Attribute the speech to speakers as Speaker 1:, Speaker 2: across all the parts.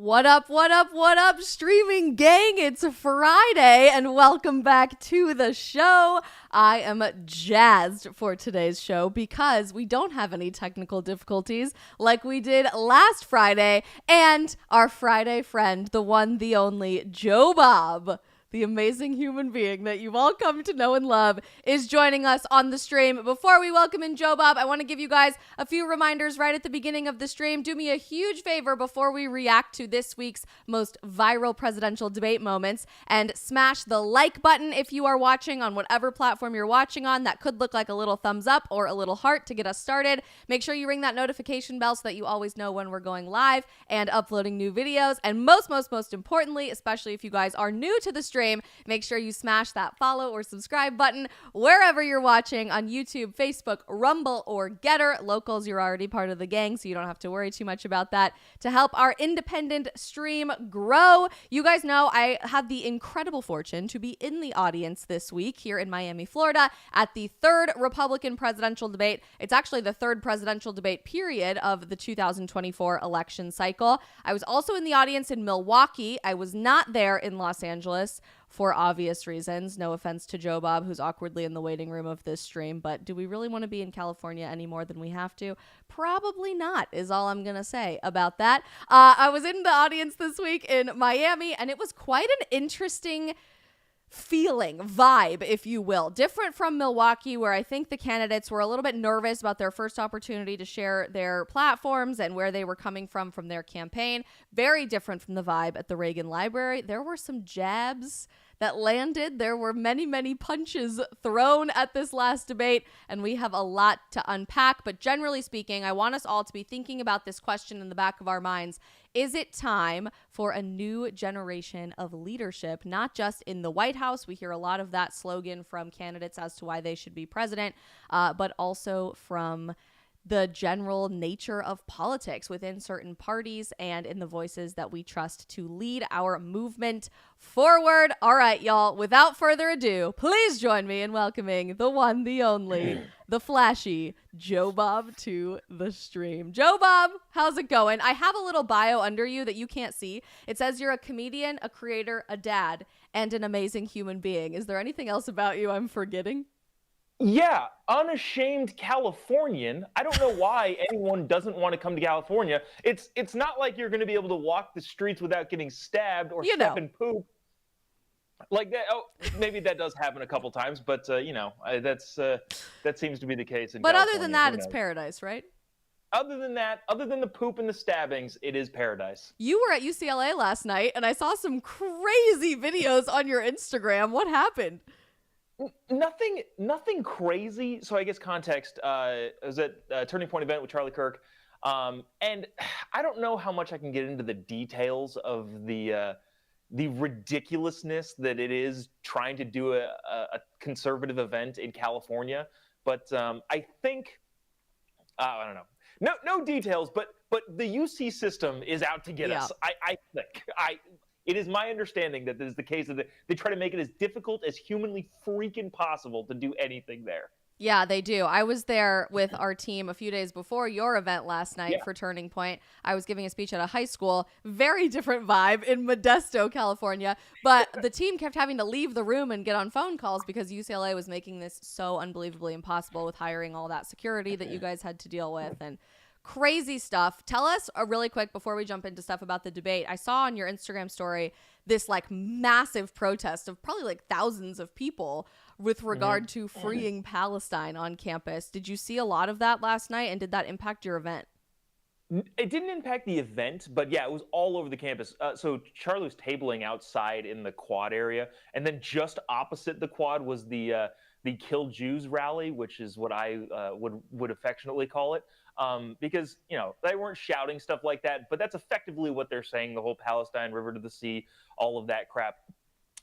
Speaker 1: What up, what up, what up, streaming gang? It's Friday, and welcome back to the show. I am jazzed for today's show because we don't have any technical difficulties like we did last Friday, and our Friday friend, the one, the only, Jobob, the amazing human being that you've all come to know and love, is joining us on the stream. Before we welcome in Jobob, I want to give you guys a few reminders right at the beginning of the stream. Do me a huge favor before we react to this week's most viral presidential debate moments, and smash the like button if you are watching on whatever platform you're watching on. That could look like a little thumbs up or a little heart to get us started. Make sure you ring that notification bell so that you always know when we're going live and uploading new videos. And most importantly, especially if you guys are new to the stream, make sure you smash that follow or subscribe button wherever you're watching, on YouTube, Facebook, Rumble, or Getter. Locals, you're already part of the gang, so you don't have to worry too much about that, to help our independent stream grow. You guys know I had the incredible fortune to be in the audience this week here in Miami, Florida, at the third Republican presidential debate. It's actually the third presidential debate period of the 2024 election cycle. I was also in the audience in Milwaukee. I was not there in Los Angeles, for obvious reasons. No offense to Jobob, who's awkwardly in the waiting room of this stream, but do we really want to be in California any more than we have to? Probably not, is all I'm going to say about that. I was in the audience this week in Miami, and it was quite an interesting feeling, vibe, if you will. Different from Milwaukee, where I think the candidates were a little bit nervous about their first opportunity to share their platforms and where they were coming from their campaign. Very different from the vibe at the Reagan Library. There were some jabs that landed. There were many punches thrown at this last debate, and we have a lot to unpack. But generally speaking, I want us all to be thinking about this question in the back of our minds. Is it time for a new generation of leadership, not just in the White House? We hear a lot of that slogan from candidates as to why they should be president, but also from the general nature of politics within certain parties and in the voices that we trust to lead our movement forward. All right, y'all, without further ado, please join me in welcoming the one, the only, the flashy Jobob to the stream. Jobob, how's it going? I have a little bio under you that you can't see. It says you're a comedian, a creator, a dad, and an amazing human being. Is there anything else about you I'm forgetting?
Speaker 2: Yeah, unashamed Californian. I don't know why anyone doesn't want to come to California. It's not like you're going to be able to walk the streets without getting stabbed or step in poop. Like that. Oh, maybe that does happen a couple times, but that seems to be the case in California.
Speaker 1: But other than that, it's paradise, right?
Speaker 2: Other than that, other than the poop and the stabbings, it is paradise.
Speaker 1: You were at UCLA last night, and I saw some crazy videos on your Instagram. What happened?
Speaker 2: Nothing crazy. So I guess context, I was at a Turning Point event with Charlie Kirk, and I don't know how much I can get into the details of the ridiculousness that it is trying to do a conservative event in California, but I think, I don't know, no details, but the UC system is out to get us. I think. It is my understanding that this is the case, that they try to make it as difficult as humanly freaking possible to do anything there.
Speaker 1: Yeah, they do. I was there with our team a few days before your event last night for Turning Point. I was giving a speech at a high school, very different vibe in Modesto, California. But the team kept having to leave the room and get on phone calls because UCLA was making this so unbelievably impossible with hiring all that security that you guys had to deal with. And crazy stuff. Tell us really quick before we jump into stuff about the debate. I saw on your Instagram story this like massive protest of probably like thousands of people with regard to freeing Palestine on campus. Did you see a lot of that last night, and did that impact your event?
Speaker 2: It didn't impact the event, but yeah, it was all over the campus. So Charlie was tabling outside in the quad area, and then just opposite the quad was the Kill Jews rally, which is what I would affectionately call it. Because, they weren't shouting stuff like that, but that's effectively what they're saying, the whole Palestine, river to the sea, all of that crap.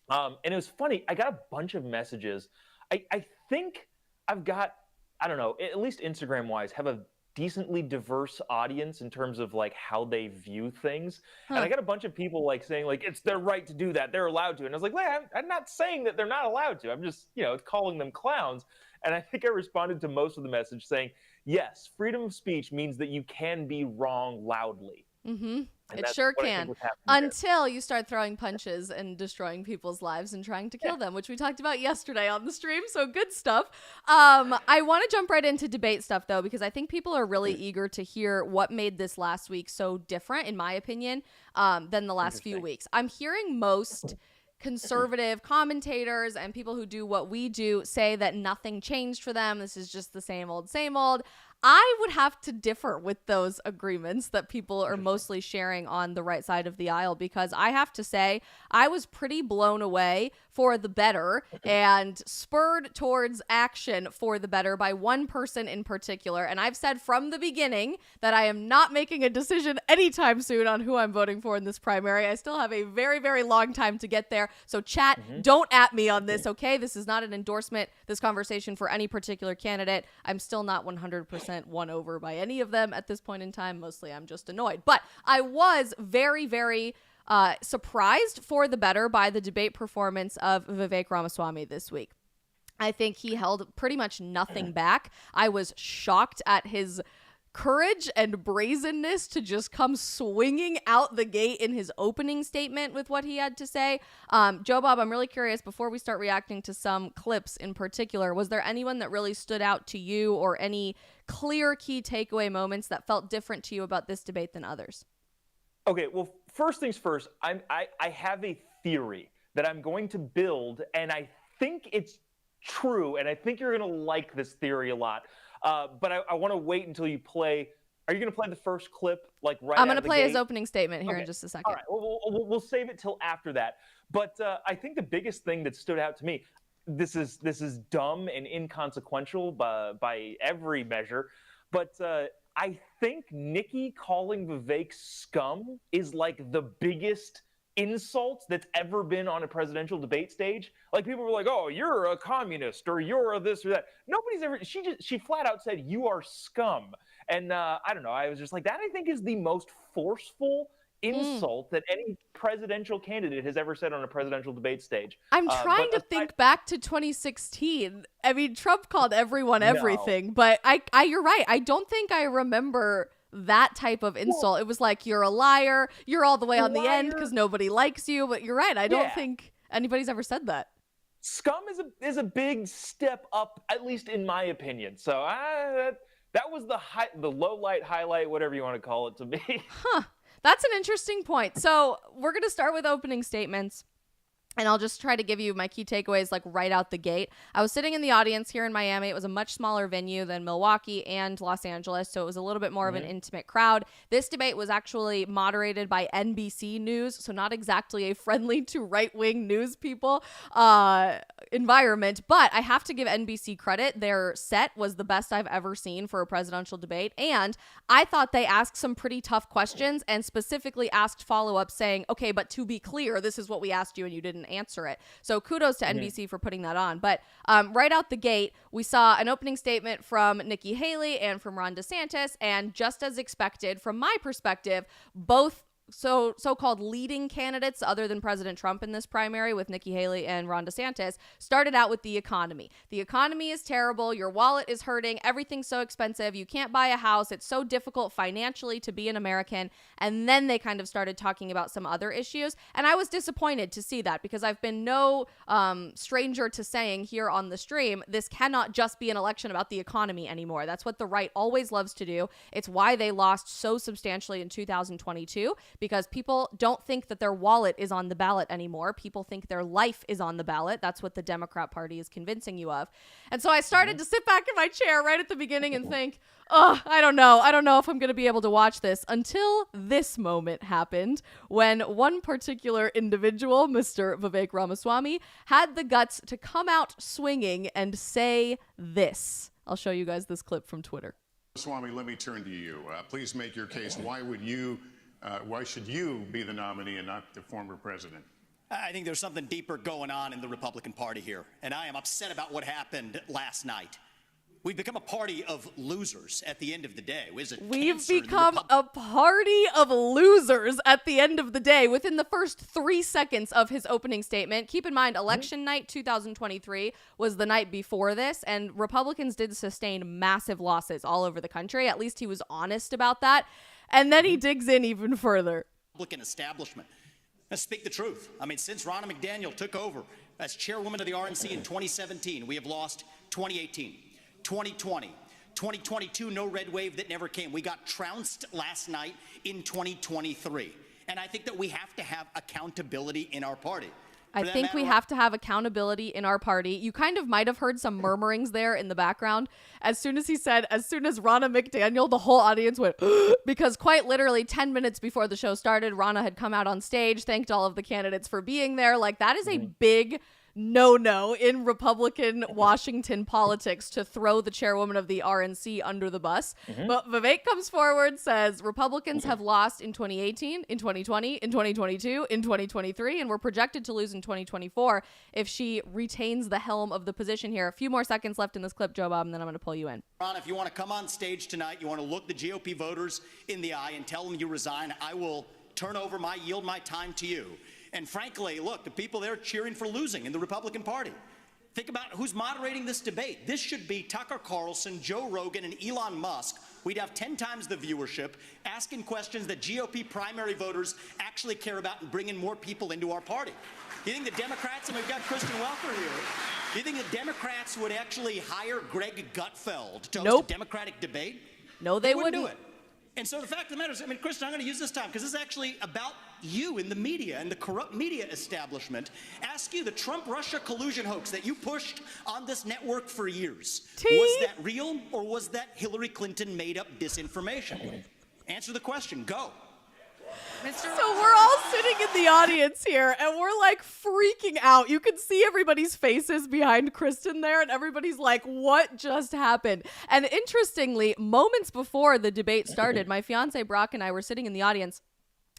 Speaker 2: And it was funny. I got a bunch of messages. I think I've got, I don't know, at least Instagram-wise, have a decently diverse audience in terms of like how they view things. And I got a bunch of people like saying like, it's their right to do that. They're allowed to. And I was like, I'm not saying that they're not allowed to. I'm just, calling them clowns. And I think I responded to most of the message saying, yes, freedom of speech means that you can be wrong loudly.
Speaker 1: Mm-hmm.
Speaker 2: And
Speaker 1: It
Speaker 2: that's
Speaker 1: sure
Speaker 2: what I think
Speaker 1: can.
Speaker 2: was happening there.
Speaker 1: Until you start throwing punches and destroying people's lives and trying to kill them, which we talked about yesterday on the stream. So good stuff. I want to jump right into debate stuff, though, because I think people are really eager to hear what made this last week so different, in my opinion, than the last few weeks. I'm hearing most conservative commentators and people who do what we do say that nothing changed for them. This is just the same old, same old. I would have to differ with those agreements that people are mostly sharing on the right side of the aisle, because I have to say I was pretty blown away for the better and spurred towards action for the better by one person in particular. And I've said from the beginning that I am not making a decision anytime soon on who I'm voting for in this primary. I still have a very, very long time to get there. So chat, don't at me on this, okay? This is not an endorsement, this conversation, for any particular candidate. I'm still not 100% won over by any of them at this point in time. Mostly I'm just annoyed. But I was very, very surprised for the better by the debate performance of Vivek Ramaswamy this week. I think he held pretty much nothing back. I was shocked at his courage and brazenness to just come swinging out the gate in his opening statement with what he had to say. Jobob, I'm really curious, before we start reacting to some clips in particular, was there anyone that really stood out to you, or any clear key takeaway moments that felt different to you about this debate than others?
Speaker 2: Okay, well, first things first, I have a theory that I'm going to build, and I think it's true, and I think you're going to like this theory a lot. But I want to wait until you play. Are you going to play the first clip, like right
Speaker 1: I'm going to
Speaker 2: out of the
Speaker 1: play
Speaker 2: gate?
Speaker 1: his opening statement here in just a second.
Speaker 2: All right, we'll save it till after that. But I think the biggest thing that stood out to me, this is dumb and inconsequential by every measure, but I think Nikki calling Vivek scum is like the biggest insult that's ever been on a presidential debate stage. Like, people were like, "Oh, you're a communist," or "You're a this or that." Nobody's ever. She flat out said, "You are scum." And I don't know. I was just like, that I think is the most forceful insult that any presidential candidate has ever said on a presidential debate stage.
Speaker 1: I'm trying to think back to 2016. I mean, Trump called everyone everything, but you're right. I don't think I remember that type of insult. Well, it was like, "You're a liar. You're all the way on the end because nobody likes you." But you're right. I don't think anybody's ever said that.
Speaker 2: Scum is a big step up, at least in my opinion. So that was the low light, highlight, whatever you want to call it to me.
Speaker 1: Huh. That's an interesting point. So we're going to start with opening statements, and I'll just try to give you my key takeaways like right out the gate. I was sitting in the audience here in Miami. It was a much smaller venue than Milwaukee and Los Angeles, so it was a little bit more of an intimate crowd. This debate was actually moderated by NBC News, so not exactly a friendly to right-wing news people environment, but I have to give NBC credit. Their set was the best I've ever seen for a presidential debate, and I thought they asked some pretty tough questions and specifically asked follow-up saying, "Okay, but to be clear, this is what we asked you and you didn't answer it." So kudos to NBC for putting that on. But right out the gate, we saw an opening statement from Nikki Haley and from Ron DeSantis, and just as expected from my perspective, both so-called leading candidates other than President Trump in this primary, with Nikki Haley and Ron DeSantis, started out with the economy. The economy is terrible. Your wallet is hurting. Everything's so expensive. You can't buy a house. It's so difficult financially to be an American. And then they kind of started talking about some other issues. And I was disappointed to see that, because I've been no stranger to saying here on the stream, this cannot just be an election about the economy anymore. That's what the right always loves to do. It's why they lost so substantially in 2022. Because people don't think that their wallet is on the ballot anymore. People think their life is on the ballot. That's what the Democrat Party is convincing you of. And so I started to sit back in my chair right at the beginning and think, I don't know. I don't know if I'm going to be able to watch this, until this moment happened when one particular individual, Mr. Vivek Ramaswamy, had the guts to come out swinging and say this. I'll show you guys this clip from Twitter.
Speaker 3: Swami, let me turn to you. Please make your case. Why should you be the nominee and not the former president?
Speaker 4: I think there's something deeper going on in the Republican Party here, and I am upset about what happened last night. We've become a party of losers at the end of the day.
Speaker 1: We've become a party of losers at the end of the day within the first 3 seconds of his opening statement. Keep in mind, election night 2023 was the night before this, and Republicans did sustain massive losses all over the country. At least he was honest about that. And then he digs in even further.
Speaker 4: Republican establishment. Let's speak the truth. I mean, since Ronna McDaniel took over as chairwoman of the RNC in 2017, we have lost 2018, 2020, 2022, no red wave that never came. We got trounced last night in 2023. And I think that we have to have accountability in our party.
Speaker 1: I think we have to have accountability in our party. You kind of might have heard some murmurings there in the background. As soon as he said, as soon as Ronna McDaniel, the whole audience went, because quite literally 10 minutes before the show started, Ronna had come out on stage, thanked all of the candidates for being there. Like, that is a big no in Republican Washington politics to throw the chairwoman of the RNC under the bus. But Vivek comes forward, says Republicans have lost in 2018, in 2020, in 2022, in 2023, and we're projected to lose in 2024 if she retains the helm of the position here. A few more seconds left in this clip, Jobob, and then I'm going to pull you in.
Speaker 4: Ron, if you want to come on stage tonight, you want to look the GOP voters in the eye and tell them you resign, I will yield my time to you. And frankly, look, the people there cheering for losing in the Republican Party. Think about who's moderating this debate. This should be Tucker Carlson, Joe Rogan, and Elon Musk. We'd have 10 times the viewership, asking questions that GOP primary voters actually care about and bringing more people into our party. You think the Democrats, and we've got Kristen Welker here, do you think the Democrats would actually hire Greg Gutfeld to host a Democratic debate?
Speaker 1: No, they
Speaker 4: wouldn't
Speaker 1: wouldn't
Speaker 4: do it. And so the fact of the matter is, I mean, Kristen, I'm going to use this time because this is actually about you in the media and the corrupt media establishment. Ask you, the Trump-Russia collusion hoax that you pushed on this network for years, was that real or was that Hillary Clinton made up disinformation? Answer the question. Go.
Speaker 1: So we're all sitting in the audience here and we're like freaking out. You can see everybody's faces behind Kristen there and everybody's like, what just happened? And interestingly, moments before the debate started, my fiance Brock and I were sitting in the audience.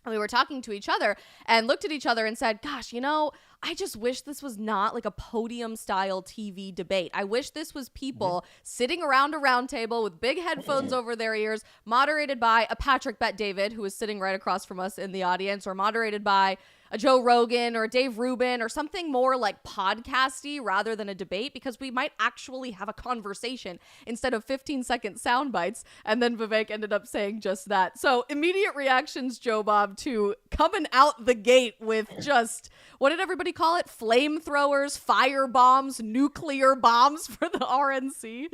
Speaker 1: We were talking to each other and looked at each other and said, gosh, you know, I just wish this was not like a podium style TV debate. I wish this was people sitting around a round table with big headphones over their ears, moderated by a Patrick Bet-David, who is sitting right across from us in the audience, or moderated by a Joe Rogan or a Dave Rubin or something more like podcasty rather than a debate, because we might actually have a conversation instead of 15-second sound bites. And then Vivek ended up saying just that. So immediate reactions, Jobob, to coming out the gate with just, what did everybody call it? Flamethrowers, fire bombs, nuclear bombs for the RNC.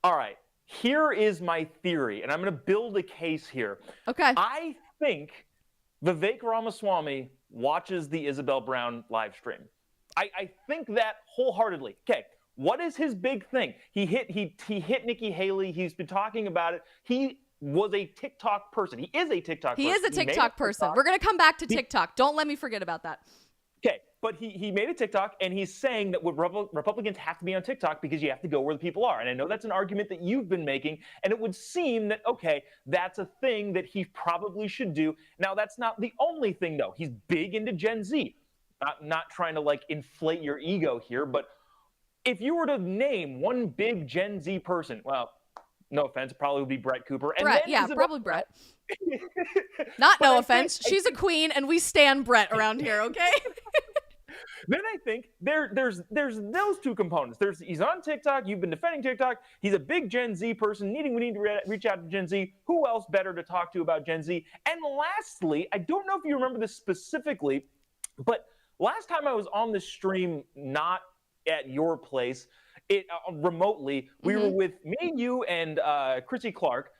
Speaker 2: All right. Here is my theory, and I'm going to build a case here.
Speaker 1: Okay.
Speaker 2: I think Vivek Ramaswamy watches the Isabel Brown live stream. I think that wholeheartedly. Okay, what is his big thing? He hit Nikki Haley. He's been talking about it. He was a TikTok person. He is a TikTok person.
Speaker 1: He is a TikTok person. We're going to come back to TikTok. Don't let me forget about that.
Speaker 2: Okay, but he made a TikTok, and he's saying that Republicans have to be on TikTok because you have to go where the people are. And I know that's an argument that you've been making, and it would seem that, okay, that's a thing that he probably should do. Now, that's not the only thing, though. He's big into Gen Z. Not trying to, like, inflate your ego here, but if you were to name one big Gen Z person, well, no offense, probably would be Brett Cooper. And
Speaker 1: Brett, yeah, probably Brett. Not no offense. She's a queen, and we stan Brett around here, okay?
Speaker 2: Then I think there's those two components. He's on TikTok. You've been defending TikTok. He's a big Gen Z person. We need to reach out to Gen Z. Who else better to talk to about Gen Z? And lastly, I don't know if you remember this specifically, but last time I was on the stream, not at your place, remotely, we were with me, you, and Chrissy Clark.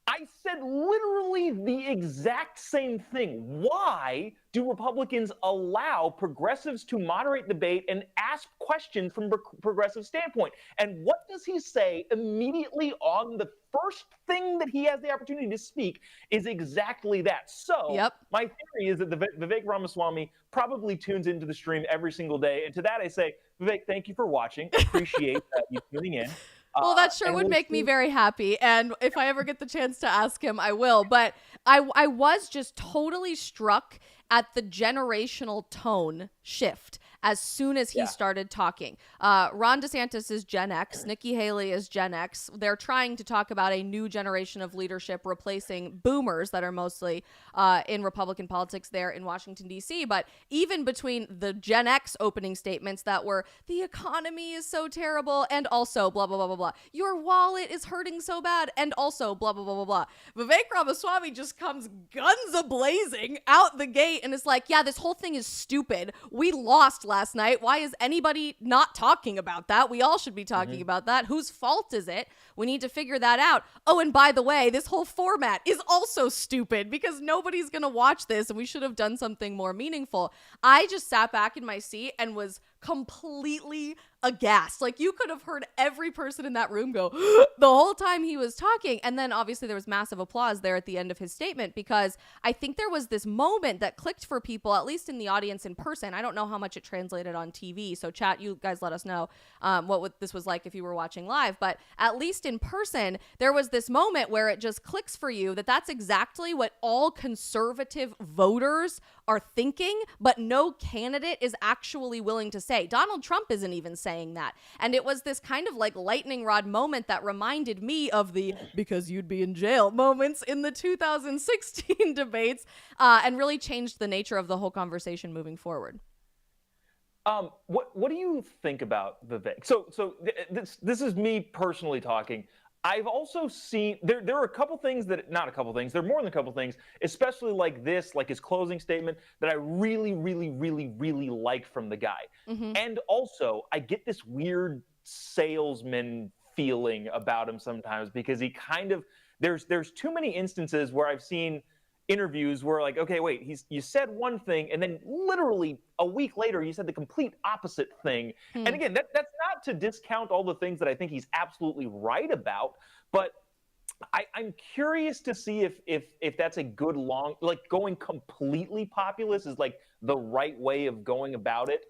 Speaker 2: I said literally the exact same thing. Why do Republicans allow progressives to moderate debate and ask questions from a progressive standpoint? And what does he say immediately on the first thing that he has the opportunity to speak is exactly that. So my theory is that Vivek Ramaswamy probably tunes into the stream every single day. And to that I say, Vivek, thank you for watching. Appreciate you tuning in.
Speaker 1: Well, that sure would make me very happy. And if I ever get the chance to ask him, I will. But I was just totally struck at the generational tone shift as soon as he started talking. Ron DeSantis is Gen X. Nikki Haley is Gen X. They're trying to talk about a new generation of leadership replacing boomers that are mostly in Republican politics there in Washington, D.C. But even between the Gen X opening statements that were, the economy is so terrible, and also blah, blah, blah, blah, blah. Your wallet is hurting so bad, and also blah, blah, blah, blah, blah. Vivek Ramaswamy just comes guns a-blazing out the gate and is like, yeah, this whole thing is stupid. We lost last night. Why is anybody not talking about that? We all should be talking about that. Whose fault is it? We need to figure that out. Oh, and by the way, this whole format is also stupid because nobody's going to watch this and we should have done something more meaningful. I just sat back in my seat and was completely aghast. Like, you could have heard every person in that room go the whole time he was talking. And then obviously there was massive applause there at the end of his statement, because I think there was this moment that clicked for people, at least in the audience in person. I don't know how much it translated on TV. So chat, you guys let us know what this was like if you were watching live. But at least in person, there was this moment where it just clicks for you that that's exactly what all conservative voters are thinking, but no candidate is actually willing to say. Donald Trump isn't even saying that. And it was this kind of like lightning rod moment that reminded me of the because you'd be in jail moments in the 2016 debates, and really changed the nature of the whole conversation moving forward.
Speaker 2: What do you think about Vivek? So this is me personally talking. I've also seen there are a couple things that, not a couple things, there are more than a couple things, especially like this, like his closing statement, that I really, really, really, really like from the guy. And also, I get this weird salesman feeling about him sometimes, because he kind of, there's too many instances where I've seen interviews where, like, okay, wait, you said one thing, and then literally a week later you said the complete opposite thing. And again, that's not to discount all the things that I think he's absolutely right about, but I'm curious to see if that's a good like going completely populist is like the right way of going about it.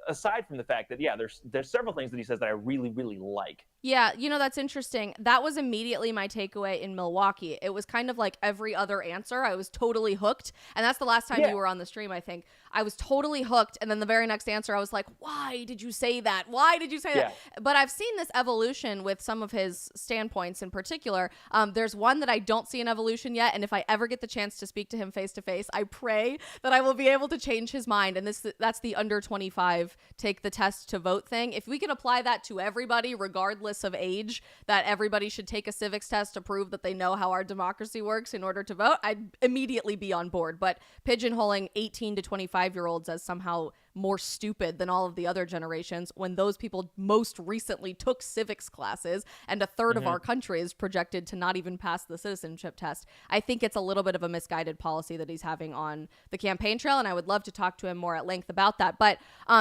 Speaker 2: Aside from the fact that, yeah, there's several things that he says that I really, really like.
Speaker 1: Yeah, that's interesting. That was immediately my takeaway in Milwaukee. It was kind of like every other answer. I was totally hooked. And that's the last time you were on the stream, I think. I was totally hooked. And then the very next answer, I was like, why did you say that? Why did you say that? But I've seen this evolution with some of his standpoints in particular. There's one that I don't see an evolution yet. And if I ever get the chance to speak to him face to face, I pray that I will be able to change his mind. And that's the under 25 take the test to vote thing. If we can apply that to everybody, regardless of age, that everybody should take a civics test to prove that they know how our democracy works in order to vote, I'd immediately be on board. But pigeonholing 18 to 25-year-olds as somehow more stupid than all of the other generations, when those people most recently took civics classes and a third of our country is projected to not even pass the citizenship test, I think it's a little bit of a misguided policy that he's having on the campaign trail, and I would love to talk to him more at length about that. But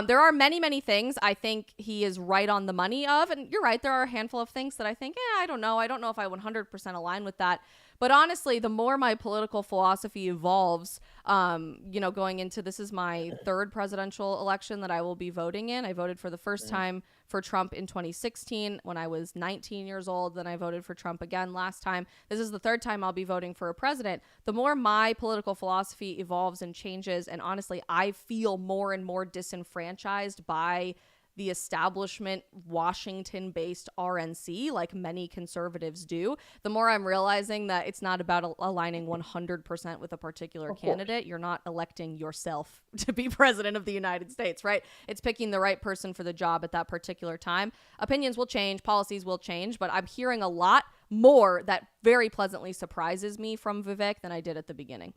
Speaker 1: there are many, many things I think he is right on the money of, and you're right, there are a handful of things that I think, I don't know if I 100% align with that. But honestly, the more my political philosophy evolves, going into, this is my third presidential election that I will be voting in. I voted for the first time for Trump in 2016 when I was 19 years old. Then I voted for Trump again last time. This is the third time I'll be voting for a president. The more my political philosophy evolves and changes, and honestly, I feel more and more disenfranchised by the establishment Washington-based RNC, like many conservatives do, the more I'm realizing that it's not about aligning 100% with a particular candidate. You're not electing yourself to be president of the United States, right? It's picking the right person for the job at that particular time. Opinions will change, policies will change, but I'm hearing a lot more that very pleasantly surprises me from Vivek than I did at the beginning.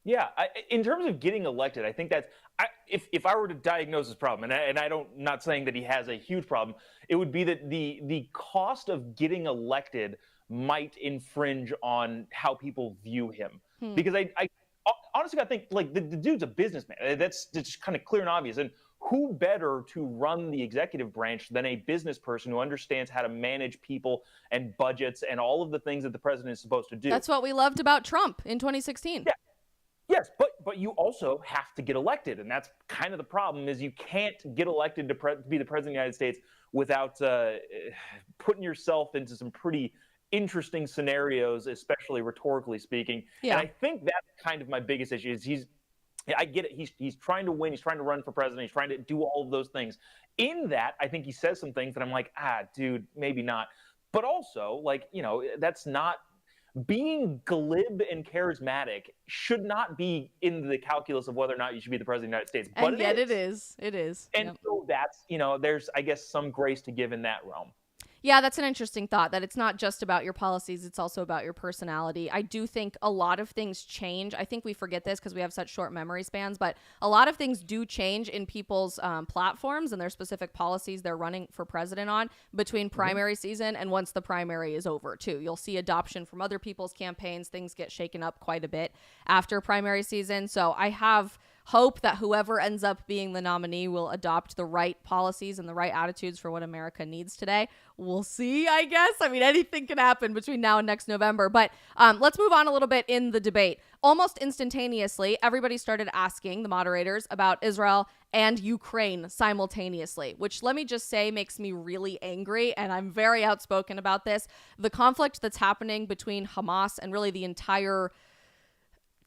Speaker 2: Yeah, in terms of getting elected, I think that's, if I were to diagnose this problem, and not saying that he has a huge problem, it would be that the cost of getting elected might infringe on how people view him. Because I honestly, I think, like, the dude's a businessman. That's just kind of clear and obvious. And who better to run the executive branch than a business person who understands how to manage people and budgets and all of the things that the president is supposed to do?
Speaker 1: That's what we loved about Trump in 2016.
Speaker 2: Yeah. Yes, but you also have to get elected, and that's kind of the problem, is you can't get elected to be the president of the United States without putting yourself into some pretty interesting scenarios, especially rhetorically speaking. Yeah. And I think that's kind of my biggest issue, is I get it. He's trying to win. He's trying to run for president. He's trying to do all of those things. In that, I think he says some things that I'm like, dude, maybe not. But also, like, that's not being glib and charismatic should not be in the calculus of whether or not you should be the president of the United States. But
Speaker 1: and yet it is. It is.
Speaker 2: And so that's, there's, I guess, some grace to give in that realm.
Speaker 1: Yeah, that's an interesting thought, that it's not just about your policies, it's also about your personality. I do think a lot of things change. I think we forget this because we have such short memory spans, but a lot of things do change in people's platforms and their specific policies they're running for president on between primary season and once the primary is over, too. You'll see adoption from other people's campaigns. Things get shaken up quite a bit after primary season. So I have hope that whoever ends up being the nominee will adopt the right policies and the right attitudes for what America needs today. We'll see, I guess. I mean, anything can happen between now and next November. But let's move on a little bit in the debate. Almost instantaneously, everybody started asking the moderators about Israel and Ukraine simultaneously, which, let me just say, makes me really angry. And I'm very outspoken about this. The conflict that's happening between Hamas and really the entire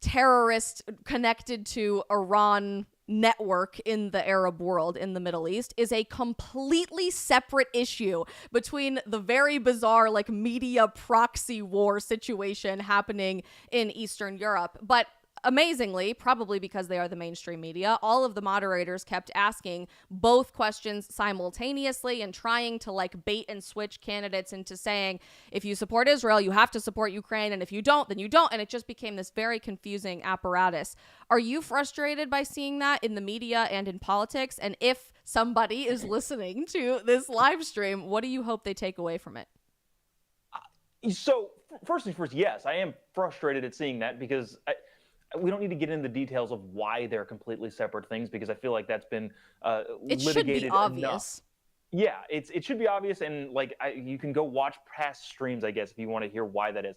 Speaker 1: terrorist connected to Iran network in the Arab world in the Middle East is a completely separate issue between the very bizarre like media proxy war situation happening in Eastern Europe. But amazingly, probably because they are the mainstream media, all of the moderators kept asking both questions simultaneously and trying to like bait and switch candidates into saying, if you support Israel, you have to support Ukraine, and if you don't, then you don't. And it just became this very confusing apparatus. Are you frustrated by seeing that in the media and in politics? And if somebody is listening to this live stream, what do you hope they take away from it?
Speaker 2: So first things first, yes, I am frustrated at seeing that because we don't need to get into the details of why they're completely separate things because I feel like that's been
Speaker 1: it
Speaker 2: litigated
Speaker 1: should be obvious.
Speaker 2: Enough. Yeah, it should be obvious, and like you can go watch past streams, I guess, if you want to hear why that is.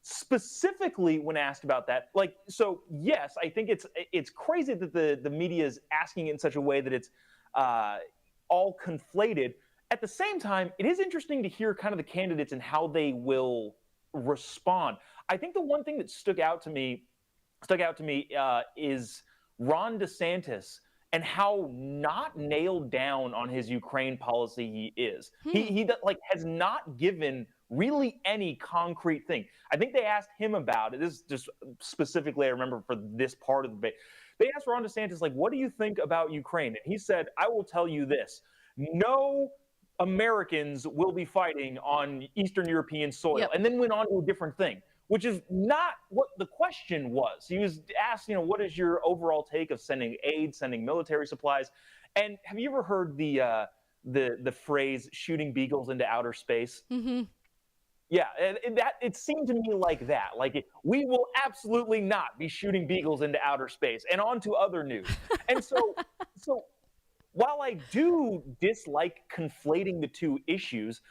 Speaker 2: Specifically, when asked about that, like, so yes, I think it's crazy that the media is asking it in such a way that it's all conflated. At the same time, it is interesting to hear kind of the candidates and how they will respond. I think the one thing that stuck out to me is Ron DeSantis and how not nailed down on his Ukraine policy he is. He has not given really any concrete thing. I think they asked him about it. This is just specifically, I remember for this part of the debate. They asked Ron DeSantis, like, what do you think about Ukraine? And he said, I will tell you this. No Americans will be fighting on Eastern European soil.
Speaker 1: Yep.
Speaker 2: And then went on to a different thing, which is not what the question was. He was asked, what is your overall take of sending aid, sending military supplies? And have you ever heard the phrase shooting beagles into outer space?
Speaker 1: Mm-hmm.
Speaker 2: Yeah, and that it seemed to me like that. Like, we will absolutely not be shooting beagles into outer space. And on to other news. And so while I do dislike conflating the two issues,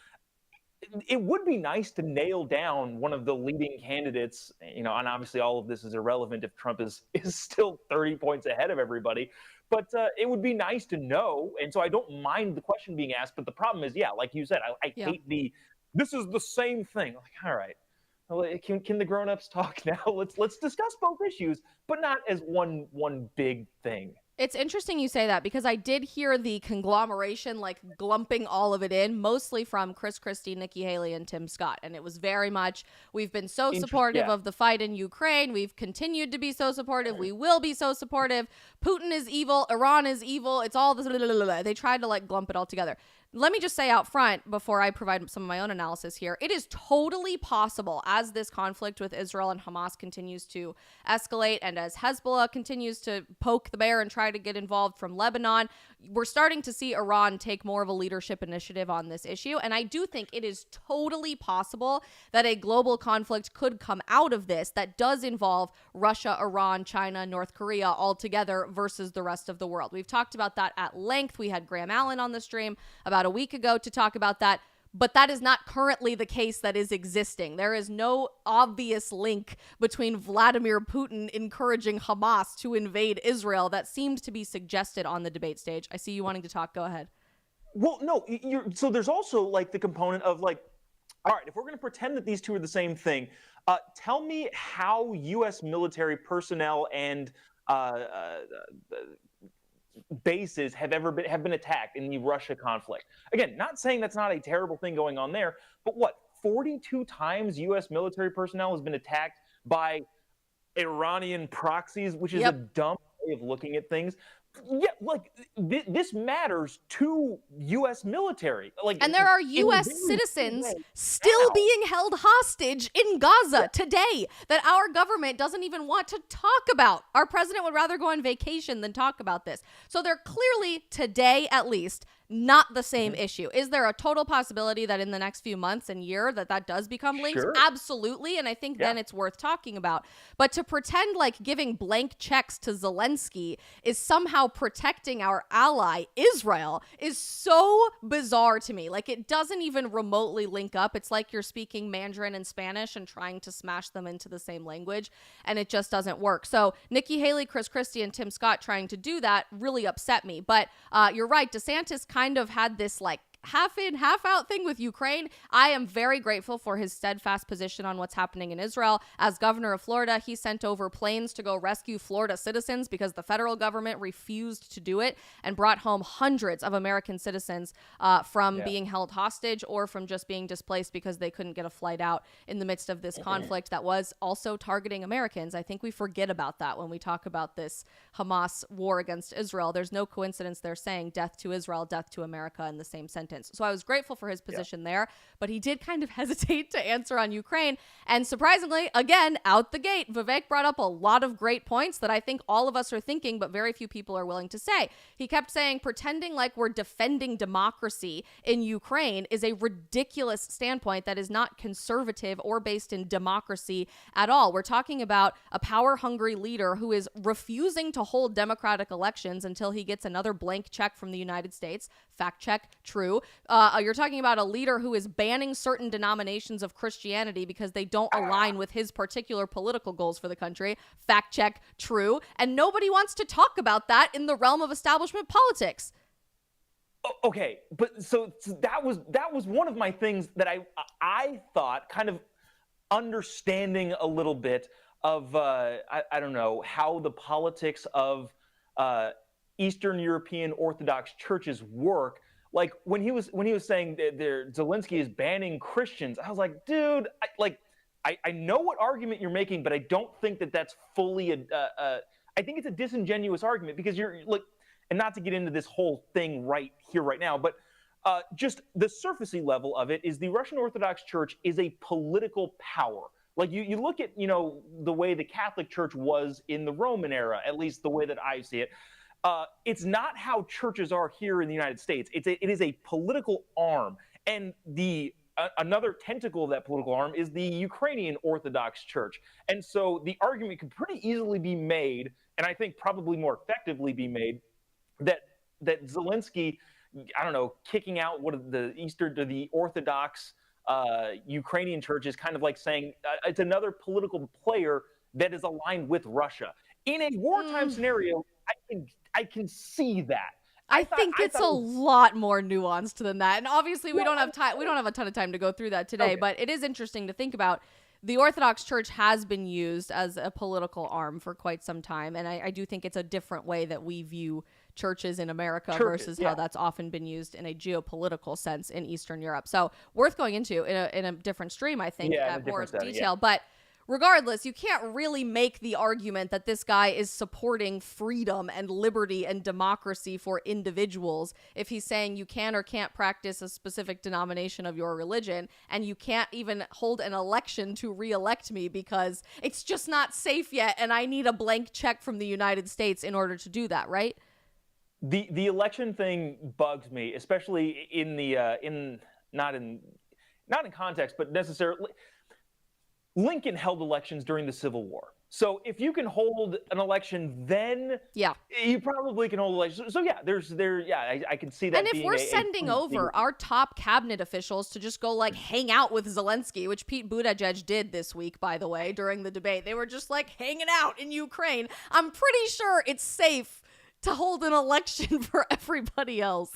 Speaker 2: it would be nice to nail down one of the leading candidates, and obviously all of this is irrelevant if Trump is still 30 points ahead of everybody, but it would be nice to know. And so I don't mind the question being asked, but the problem is, like you said, I hate this is the same thing. Like, all right, well, can the grown-ups talk now? Let's discuss both issues, but not as one big thing.
Speaker 1: It's interesting you say that because I did hear the conglomeration, like glumping all of it in, mostly from Chris Christie, Nikki Haley, and Tim Scott. And it was very much, we've been so supportive of the fight in Ukraine. We've continued to be so supportive. We will be so supportive. Putin is evil. Iran is evil. It's all this. They tried to like glump it all together. Let me just say out front, before I provide some of my own analysis here, it is totally possible as this conflict with Israel and Hamas continues to escalate and as Hezbollah continues to poke the bear and try to get involved from Lebanon, we're starting to see Iran take more of a leadership initiative on this issue. And I do think it is totally possible that a global conflict could come out of this that does involve Russia, Iran, China, North Korea all together versus the rest of the world. We've talked about that at length. We had Graham Allen on the stream about a week ago to talk about that, but that is not currently the case that is existing. There is no obvious link between Vladimir Putin encouraging Hamas to invade Israel that seemed to be suggested on the debate stage. I see you wanting to talk. Go ahead.
Speaker 2: Well, no, so there's also like the component of like, all right, if we're going to pretend that these two are the same thing, tell me how U.S. military personnel and bases have been attacked in the Russia conflict. Again, not saying that's not a terrible thing going on there, but 42 times U.S. military personnel has been attacked by Iranian proxies, which is a dumb way of looking at things. Yeah, this matters to U.S. military.
Speaker 1: And there are U.S. citizens still being held hostage in Gaza today that our government doesn't even want to talk about. Our president would rather go on vacation than talk about this. So they're clearly, today at least, not the same issue. Is there a total possibility that in the next few months and year that does become linked?
Speaker 2: Sure.
Speaker 1: Absolutely. And I think then it's worth talking about. But to pretend like giving blank checks to Zelensky is somehow protecting our ally, Israel, is so bizarre to me. Like, it doesn't even remotely link up. It's like you're speaking Mandarin and Spanish and trying to smash them into the same language, and it just doesn't work. So Nikki Haley, Chris Christie, and Tim Scott trying to do that really upset me. But you're right. DeSantis kind of had this like half in, half out thing with Ukraine. I am very grateful for his steadfast position on what's happening in Israel. As governor of Florida, he sent over planes to go rescue Florida citizens because the federal government refused to do it, and brought home hundreds of American citizens from being held hostage or from just being displaced because they couldn't get a flight out in the midst of this conflict that was also targeting Americans. I think we forget about that when we talk about this Hamas war against Israel. There's no coincidence they're saying death to Israel, death to America in the same sentence. So I was grateful for his position there, but he did kind of hesitate to answer on Ukraine. And surprisingly, again, out the gate, Vivek brought up a lot of great points that I think all of us are thinking, but very few people are willing to say. He kept saying pretending like we're defending democracy in Ukraine is a ridiculous standpoint that is not conservative or based in democracy at all. We're talking about a power-hungry leader who is refusing to hold democratic elections until he gets another blank check from the United States. Fact check, true. You're talking about a leader who is banning certain denominations of Christianity because they don't align with his particular political goals for the country. Fact check, true. And nobody wants to talk about that in the realm of establishment politics.
Speaker 2: Okay, but so that was one of my things that I thought, kind of understanding a little bit of I don't know how the politics of Eastern European Orthodox churches work. Like when he was saying that Zelensky is banning Christians, I was like, dude, I know what argument you're making, but I don't think that that's fully I think it's a disingenuous argument, because you're like, and not to get into this whole thing right here, right now, but just the surfacey level of it is the Russian Orthodox Church is a political power. Like you look at, the way the Catholic Church was in the Roman era, at least the way that I see it. It's not how churches are here in the United States. It is a political arm, and another tentacle of that political arm is the Ukrainian Orthodox Church. And so the argument could pretty easily be made, and I think probably more effectively be made, that Zelensky, I don't know, kicking out the Orthodox Ukrainian Church is kind of like saying it's another political player that is aligned with Russia. In a wartime scenario, I can see that.
Speaker 1: I think it's a lot more nuanced than that. And obviously we don't have time. We don't have a ton of time to go through that today, but it is interesting to think about. The Orthodox Church has been used as a political arm for quite some time. And I do think it's a different way that we view churches in America versus how that's often been used in a geopolitical sense in Eastern Europe. So worth going into in a different stream, I think, at more detail. But regardless, you can't really make the argument that this guy is supporting freedom and liberty and democracy for individuals if he's saying you can or can't practice a specific denomination of your religion, and you can't even hold an election to re-elect me because it's just not safe yet and I need a blank check from the United States in order to do that, right?
Speaker 2: The election thing bugs me, especially in the not in context, but necessarily. Lincoln held elections during the Civil War. So if you can hold an election then, you probably can hold elections. So I can see that.
Speaker 1: And if we're sending over our top cabinet officials to just go like hang out with Zelensky, which Pete Buttigieg did this week, by the way, during the debate, they were just like hanging out in Ukraine. I'm pretty sure it's safe to hold an election for everybody else.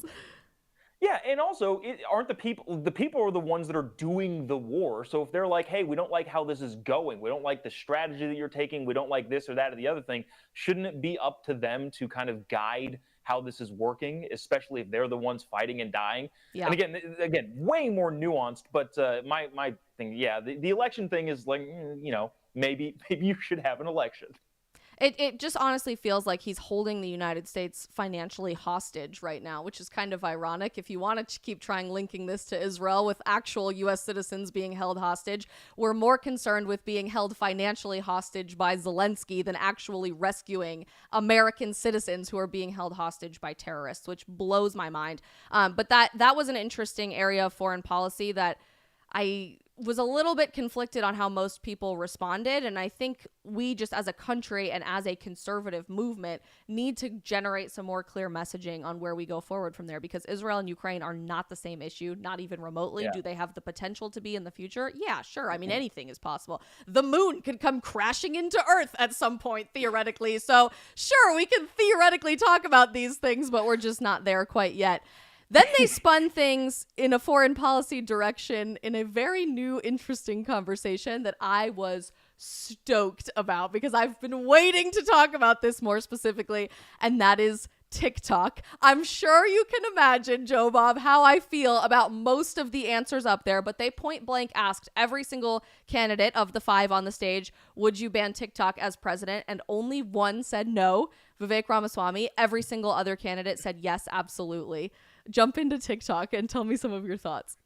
Speaker 2: Yeah, and also, aren't the people are the ones that are doing the war. So if they're like, hey, we don't like how this is going, we don't like the strategy that you're taking, we don't like this or that or the other thing, shouldn't it be up to them to kind of guide how this is working, especially if they're the ones fighting and dying?
Speaker 1: Yeah.
Speaker 2: And again, way more nuanced, but my thing, yeah, the election thing is like, maybe you should have an election.
Speaker 1: It just honestly feels like he's holding the United States financially hostage right now, which is kind of ironic. If you want to keep trying linking this to Israel with actual U.S. citizens being held hostage, we're more concerned with being held financially hostage by Zelensky than actually rescuing American citizens who are being held hostage by terrorists, which blows my mind. But that was an interesting area of foreign policy that I was a little bit conflicted on how most people responded. And I think we just as a country and as a conservative movement need to generate some more clear messaging on where we go forward from there, because Israel and Ukraine are not the same issue, not even remotely. Yeah. Do they have the potential to be in the future? Yeah, sure. I mean, anything is possible. The moon could come crashing into Earth at some point, theoretically. So sure, we can theoretically talk about these things, but we're just not there quite yet. Then they spun things in a foreign policy direction in a very new, interesting conversation that I was stoked about, because I've been waiting to talk about this more specifically, and that is TikTok. I'm sure you can imagine, Jobob, how I feel about most of the answers up there, but they point blank asked every single candidate of the 5 on the stage, would you ban TikTok as president? And only one said no, Vivek Ramaswamy. Every single other candidate said yes, absolutely. Jump into TikTok and tell me some of your thoughts.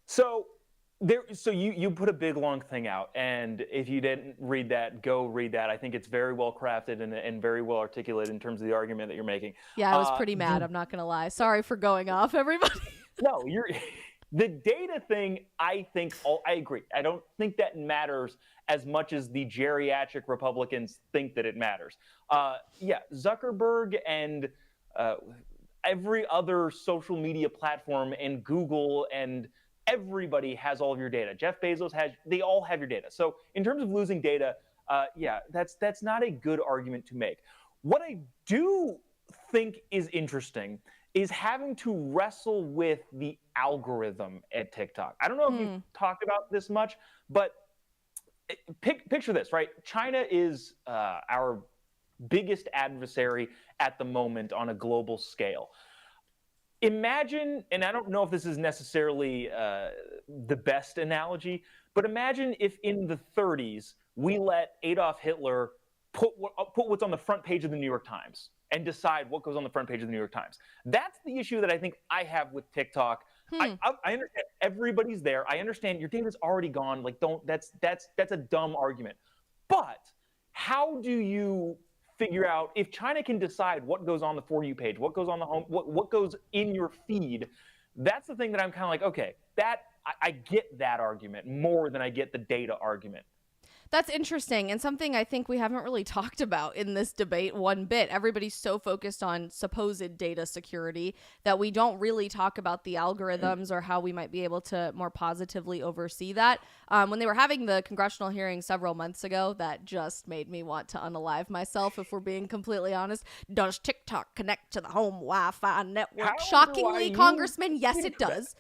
Speaker 2: So you put a big long thing out, and if you didn't read that, go read that. I think it's very well crafted and very well articulated in terms of the argument that you're making.
Speaker 1: Yeah, I was pretty mad. I'm not gonna lie. Sorry for going off, everybody.
Speaker 2: No, the data thing. I agree. I don't think that matters as much as the geriatric Republicans think that it matters. Yeah, Zuckerberg and every other social media platform and Google and everybody has all of your data. Jeff Bezos they all have your data. So in terms of losing data, yeah, that's not a good argument to make. What I do think is interesting is having to wrestle with the algorithm at TikTok. I don't know if you've talked about this much, but picture this, right? China is our biggest adversary at the moment on a global scale. Imagine, and I don't know if this is necessarily the best analogy, but imagine if in the 30s we let Adolf Hitler put what's on the front page of the New York Times and decide what goes on the front page of the New York Times. That's the issue that I think I have with TikTok. I understand everybody's there. I understand your data's already gone. Like, that's a dumb argument. But how do you figure out if China can decide what goes on the For You page, what goes on the home, what goes in your feed? That's the thing that I'm kind of like, okay, that I get that argument more than I get the data argument.
Speaker 1: That's interesting, and something I think we haven't really talked about in this debate one bit. Everybody's so focused on supposed data security that we don't really talk about the algorithms or how we might be able to more positively oversee that. When they were having the congressional hearing several months ago, that just made me want to unalive myself, if we're being completely honest. Does TikTok connect to the home Wi-Fi network? Shockingly, Congressman, yes, it does.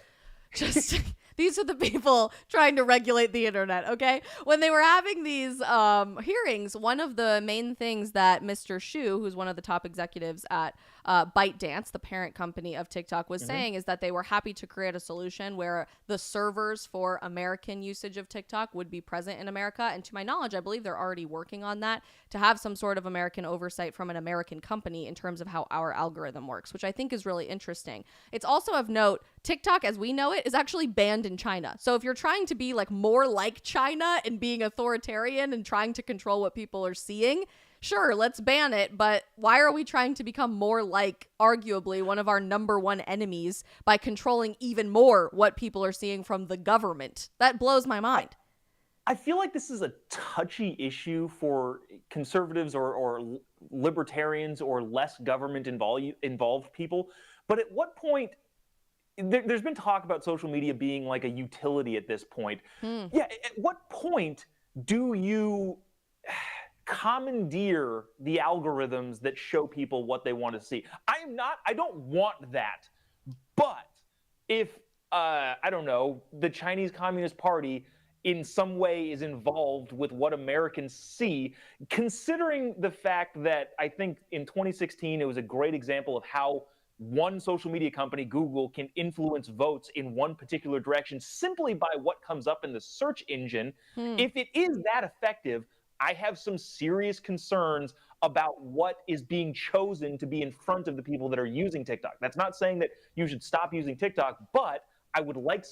Speaker 1: Just... These are the people trying to regulate the internet, okay? When they were having these hearings, one of the main things that Mr. Xu, who's one of the top executives at ByteDance, the parent company of TikTok, was saying is that they were happy to create a solution where the servers for American usage of TikTok would be present in America. And to my knowledge, I believe they're already working on that to have some sort of American oversight from an American company in terms of how our algorithm works, which I think is really interesting. It's also of note, TikTok, as we know it, is actually banned in China. So if you're trying to be like more like China and being authoritarian and trying to control what people are seeing, sure, let's ban it. But why are we trying to become more like, arguably, one of our number one enemies by controlling even more what people are seeing from the government? That blows my mind.
Speaker 2: I feel like this is a touchy issue for conservatives or libertarians or less government involved people. But at what point... There's been talk about social media being like a utility at this point. Yeah, at what point do you commandeer the algorithms that show people what they want to see? I don't want that. But if, I don't know, the Chinese Communist Party in some way is involved with what Americans see, considering the fact that I think in 2016 it was a great example of how one social media company, Google, can influence votes in one particular direction simply by what comes up in the search engine. If it is that effective, I have some serious concerns about what is being chosen to be in front of the people that are using TikTok. That's not saying that you should stop using TikTok, but I would like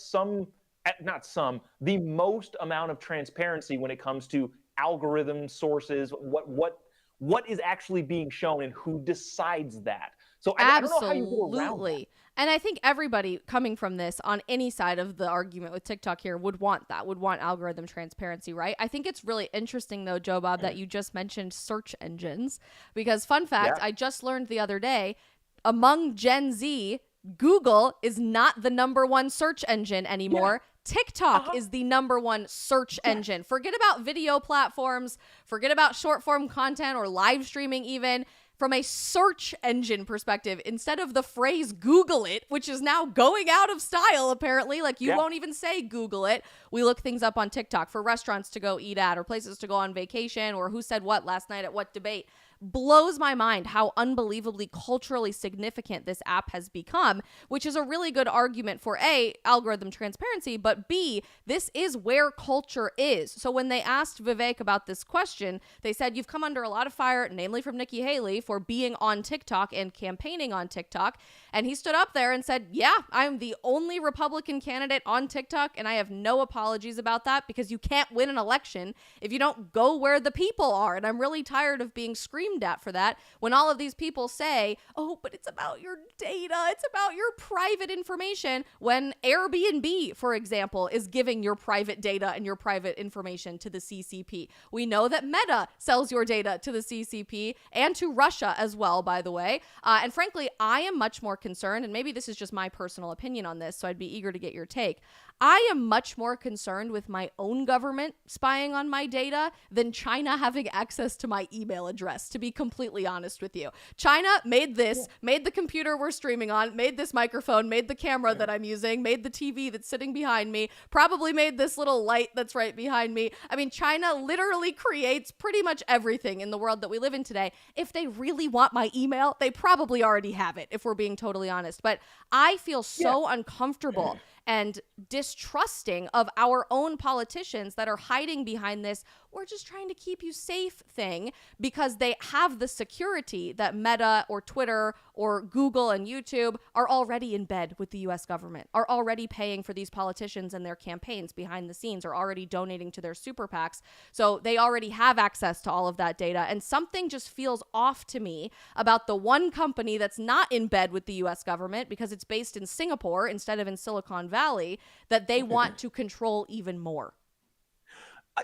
Speaker 2: the most amount of transparency when it comes to algorithm sources, what is actually being shown and who decides that. So I don't know how you go around that.
Speaker 1: And I think everybody coming from this on any side of the argument with TikTok here would want algorithm transparency, right? I think it's really interesting, though, Jobob, that you just mentioned search engines, because fun fact, I just learned the other day, among Gen Z, Google is not the number one search engine anymore. TikTok is the number one search engine. Forget about video platforms, forget about short form content or live streaming even. From a search engine perspective, instead of the phrase Google it, which is now going out of style, apparently, like you won't even say Google it. We look things up on TikTok for restaurants to go eat at or places to go on vacation or who said what last night at what debate. Blows my mind how unbelievably culturally significant this app has become, which is a really good argument for A, algorithm transparency, but B, this is where culture is. So when they asked Vivek about this question, they said, you've come under a lot of fire, namely from Nikki Haley, for being on TikTok and campaigning on TikTok. And he stood up there and said, yeah, I'm the only Republican candidate on TikTok, and I have no apologies about that because you can't win an election if you don't go where the people are. And I'm really tired of being screamed at for that when all of these people say, oh, but it's about your data, it's about your private information, when Airbnb, for example, is giving your private data and your private information to the CCP. We know that Meta sells your data to the CCP and to Russia as well, by the way. And frankly, I am much more concerned, and maybe this is just my personal opinion on this, so I'd be eager to get your take. I am much more concerned with my own government spying on my data than China having access to my email address, to be completely honest with you. China made this, made the computer we're streaming on, made this microphone, made the camera that I'm using, made the TV that's sitting behind me, probably made this little light that's right behind me. I mean, China literally creates pretty much everything in the world that we live in today. If they really want my email, they probably already have it, if we're being totally honest. But I feel so uncomfortable and distrusting of our own politicians that are hiding behind this "we're just trying to keep you safe" thing, because they have the security that Meta or Twitter or Google and YouTube are already in bed with the US government, are already paying for these politicians and their campaigns behind the scenes, are already donating to their super PACs. So they already have access to all of that data. And something just feels off to me about the one company that's not in bed with the US government because it's based in Singapore instead of in Silicon Valley, that they want to control even more.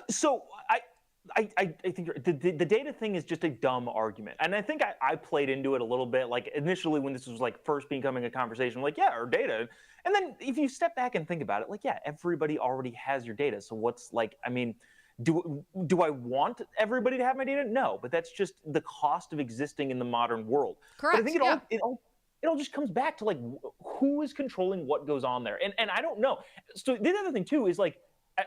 Speaker 2: So I think the data thing is just a dumb argument. And I think I played into it a little bit. Like initially when this was like first becoming a conversation, like, yeah, our data. And then if you step back and think about it, like, yeah, everybody already has your data. So what's like, I mean, do I want everybody to have my data? No, but that's just the cost of existing in the modern world.
Speaker 1: Correct.
Speaker 2: But I think it all just comes back to like who is controlling what goes on there. And I don't know. So the other thing too is like,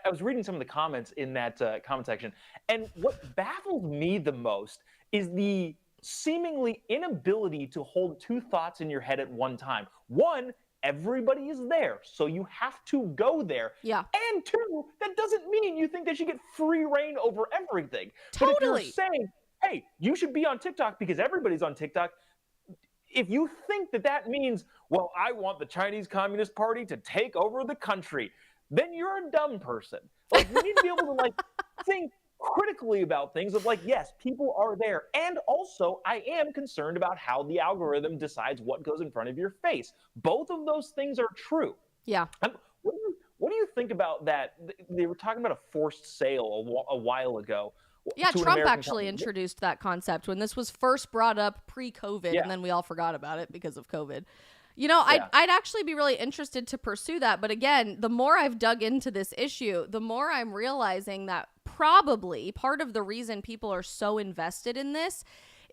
Speaker 2: I was reading some of the comments in that comment section, and what baffled me the most is the seemingly inability to hold two thoughts in your head at one time. One, everybody is there, so you have to go there.
Speaker 1: Yeah.
Speaker 2: And two, that doesn't mean you think they should get free reign over everything.
Speaker 1: Totally.
Speaker 2: But if you're saying, hey, you should be on TikTok because everybody's on TikTok, if you think that that means, well, I want the Chinese Communist Party to take over the country, then you're a dumb person. Like, you need to be able to like think critically about things of like, yes, people are there. And also, I am concerned about how the algorithm decides what goes in front of your face. Both of those things are true.
Speaker 1: Yeah.
Speaker 2: What do you think about that? They were talking about a forced sale a while ago.
Speaker 1: Yeah, Trump actually introduced that concept when this was first brought up pre-COVID, and then we all forgot about it because of COVID. You know, I'd actually be really interested to pursue that. But again, the more I've dug into this issue, the more I'm realizing that probably part of the reason people are so invested in this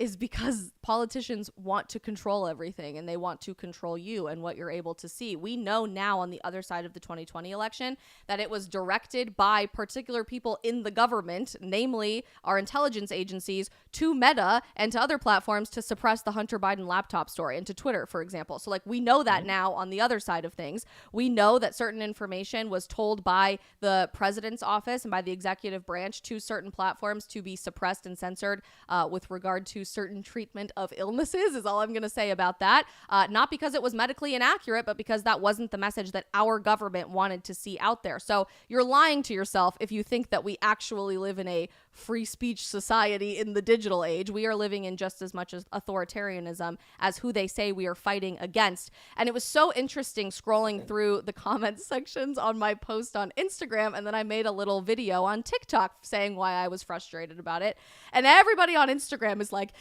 Speaker 1: is because politicians want to control everything, and they want to control you and what you're able to see. We know now on the other side of the 2020 election that it was directed by particular people in the government, namely our intelligence agencies, to Meta and to other platforms to suppress the Hunter Biden laptop story, and to Twitter, for example. So like, we know that now on the other side of things. We know that certain information was told by the president's office and by the executive branch to certain platforms to be suppressed and censored with regard to certain treatment of illnesses, is all I'm going to say about that. Not because it was medically inaccurate, but because that wasn't the message that our government wanted to see out there. So you're lying to yourself if you think that we actually live in a free speech society in the digital age. We are living in just as much as authoritarianism as who they say we are fighting against. And it was so interesting scrolling through the comments sections on my post on Instagram, and then I made a little video on TikTok saying why I was frustrated about it. And everybody on Instagram is like,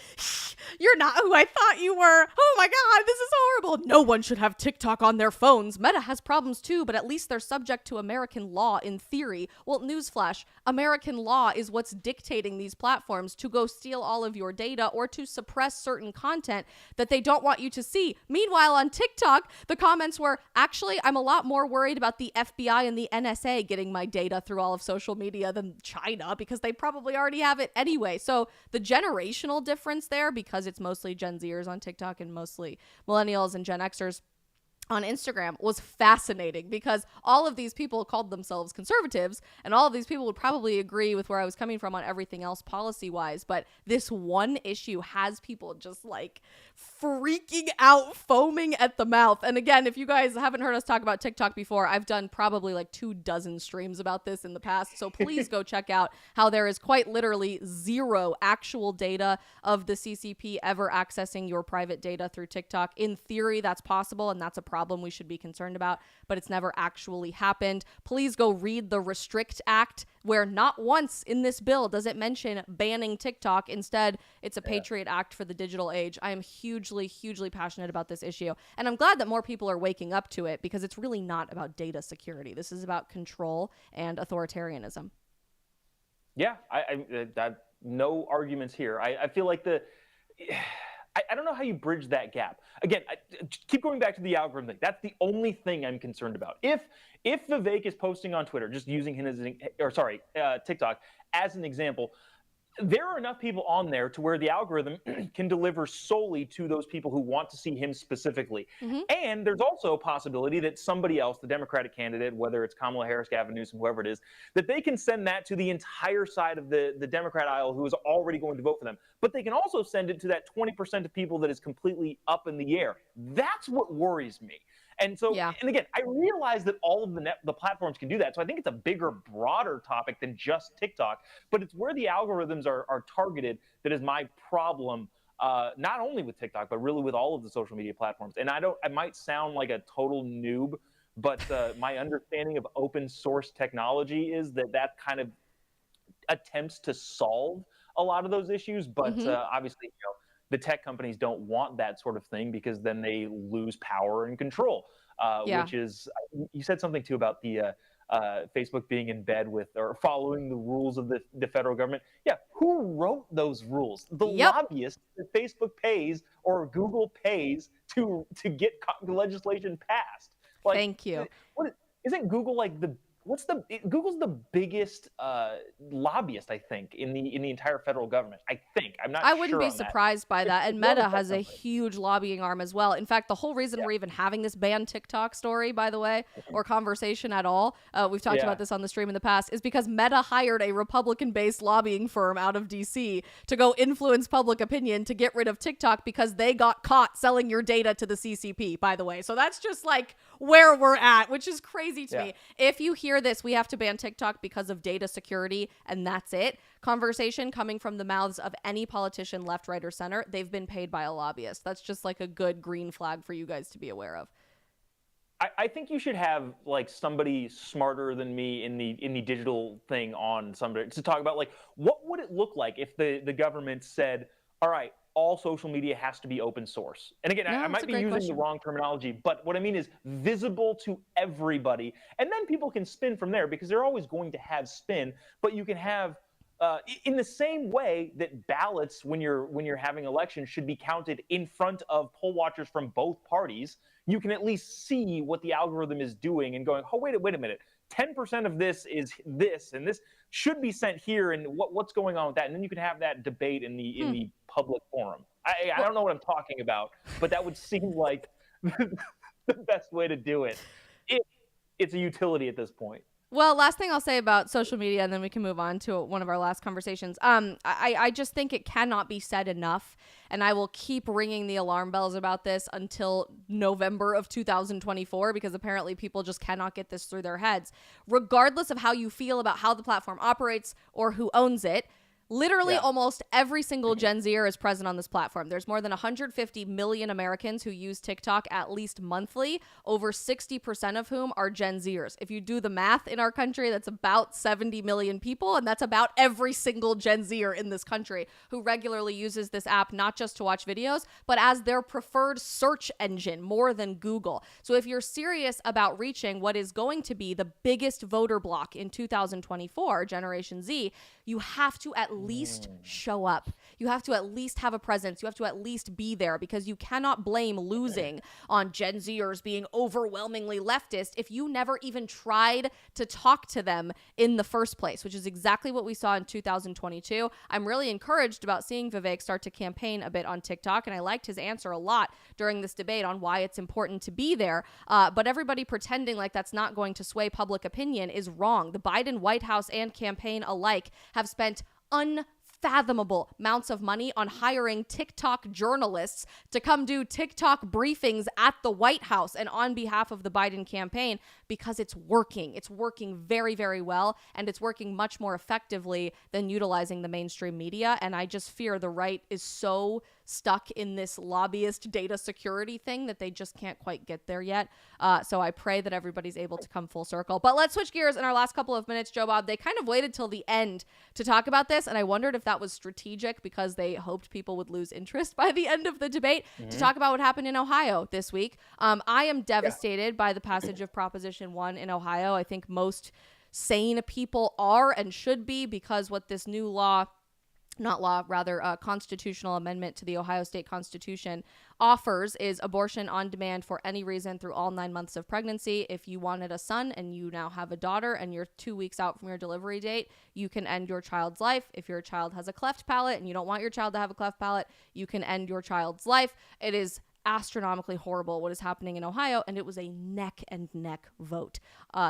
Speaker 1: you're not who I thought you were. Oh my God, this is horrible. No one should have TikTok on their phones. Meta has problems too, but at least they're subject to American law in theory. Well, newsflash, American law is what's dictating these platforms to go steal all of your data or to suppress certain content that they don't want you to see. Meanwhile, on TikTok, the comments were, actually, I'm a lot more worried about the FBI and the NSA getting my data through all of social media than China, because they probably already have it anyway. So the generational difference there, because it's mostly Gen Zers on TikTok and mostly millennials and Gen Xers on Instagram, was fascinating, because all of these people called themselves conservatives, and all of these people would probably agree with where I was coming from on everything else policy-wise, but this one issue has people just like freaking out, foaming at the mouth. And again, if you guys haven't heard us talk about TikTok before, I've done probably like 24 streams about this in the past, so please go check out how there is quite literally zero actual data of the CCP ever accessing your private data through TikTok. In theory, that's possible, and that's a problem we should be concerned about, but it's never actually happened. Please go read the Restrict Act, where not once in this bill does it mention banning TikTok. Instead, it's a Patriot Act for the digital age. I am hugely, hugely passionate about this issue, and I'm glad that more people are waking up to it, because it's really not about data security. This is about control and authoritarianism.
Speaker 2: Yeah, I no arguments here. I feel like I don't know how you bridge that gap. Again, keep going back to the algorithm thing. That's the only thing I'm concerned about. If Vivek is posting on Twitter, just using TikTok as an example, there are enough people on there to where the algorithm can deliver solely to those people who want to see him specifically. And there's also a possibility that somebody else, the Democratic candidate, whether it's Kamala Harris, Gavin Newsom, whoever it is, that they can send that to the entire side of the Democrat aisle who is already going to vote for them. But they can also send it to that 20% of people that is completely up in the air. That's what worries me. And so, and again, I realize that all of the platforms can do that. So I think it's a bigger, broader topic than just TikTok, but it's where the algorithms are targeted that is my problem, not only with TikTok, but really with all of the social media platforms. And I might sound like a total noob, but my understanding of open source technology is that kind of attempts to solve a lot of those issues. But obviously, the tech companies don't want that sort of thing, because then they lose power and control, which is, you said something too about the Facebook being in bed with or following the rules of the federal government. Yeah, who wrote those rules? The lobbyists that Facebook pays or Google pays to get legislation passed. Like,
Speaker 1: thank you.
Speaker 2: Isn't Google like Google's the biggest lobbyist, I think, in the entire federal government. I think. I'm not sure.
Speaker 1: I wouldn't be surprised by that. And Meta has a huge lobbying arm as well. In fact, the whole reason we're even having this ban TikTok story, by the way, or conversation at all, we've talked about this on the stream in the past, is because Meta hired a Republican-based lobbying firm out of DC to go influence public opinion to get rid of TikTok, because they got caught selling your data to the CCP, by the way. So that's just like where we're at, which is crazy to me. If you hear this, we have to ban TikTok because of data security, and that's it. Conversation coming from the mouths of any politician, left, right, or center, they've been paid by a lobbyist. That's just like a good green flag for you guys to be aware of.
Speaker 2: I think you should have like somebody smarter than me in the digital thing on somebody to talk about, like, what would it look like if the government said, all right, all social media has to be open source. And again, I might be using the wrong terminology, but what I mean is visible to everybody. And then people can spin from there, because they're always going to have spin, but you can have in the same way that ballots, when you're having elections, should be counted in front of poll watchers from both parties, you can at least see what the algorithm is doing and going, oh, wait a minute, 10% of this is this, and this should be sent here, and what's going on with that? And then you can have that debate in the public forum. I don't know what I'm talking about, but that would seem like the best way to do it. It's a utility at this point.
Speaker 1: Well, last thing I'll say about social media, and then we can move on to one of our last conversations. I just think it cannot be said enough, and I will keep ringing the alarm bells about this until November of 2024, because apparently people just cannot get this through their heads. Regardless of how you feel about how the platform operates or who owns it, literally almost every single Gen Zer is present on this platform. There's more than 150 million Americans who use TikTok at least monthly, over 60% of whom are Gen Zers. If you do the math in our country, that's about 70 million people, and that's about every single Gen Zer in this country who regularly uses this app, not just to watch videos, but as their preferred search engine more than Google. So if you're serious about reaching what is going to be the biggest voter bloc in 2024, Generation Z, you have to at least show up. You have to at least have a presence. You have to at least be there, because you cannot blame losing on Gen Zers being overwhelmingly leftist if you never even tried to talk to them in the first place, which is exactly what we saw in 2022. I'm really encouraged about seeing Vivek start to campaign a bit on TikTok, and I liked his answer a lot during this debate on why it's important to be there. But everybody pretending like that's not going to sway public opinion is wrong. The Biden White House and campaign alike have spent unfathomable amounts of money on hiring TikTok journalists to come do TikTok briefings at the White House and on behalf of the Biden campaign, because it's working. It's working very, very well, and it's working much more effectively than utilizing the mainstream media. And I just fear the right is so stuck in this lobbyist data security thing that they just can't quite get there yet. So I pray that everybody's able to come full circle. But let's switch gears in our last couple of minutes, Jobob. They kind of waited till the end to talk about this, and I wondered if that was strategic because they hoped people would lose interest by the end of the debate to talk about what happened in Ohio this week. I am devastated by the passage of Proposition 1 in Ohio. I think most sane people are and should be, because what this new constitutional amendment to the Ohio State Constitution offers is abortion on demand for any reason through all 9 months of pregnancy. If you wanted a son and you now have a daughter and you're 2 weeks out from your delivery date, you can end your child's life. If your child has a cleft palate and you don't want your child to have a cleft palate, you can end your child's life. It is astronomically horrible what is happening in Ohio, and it was a neck and neck vote,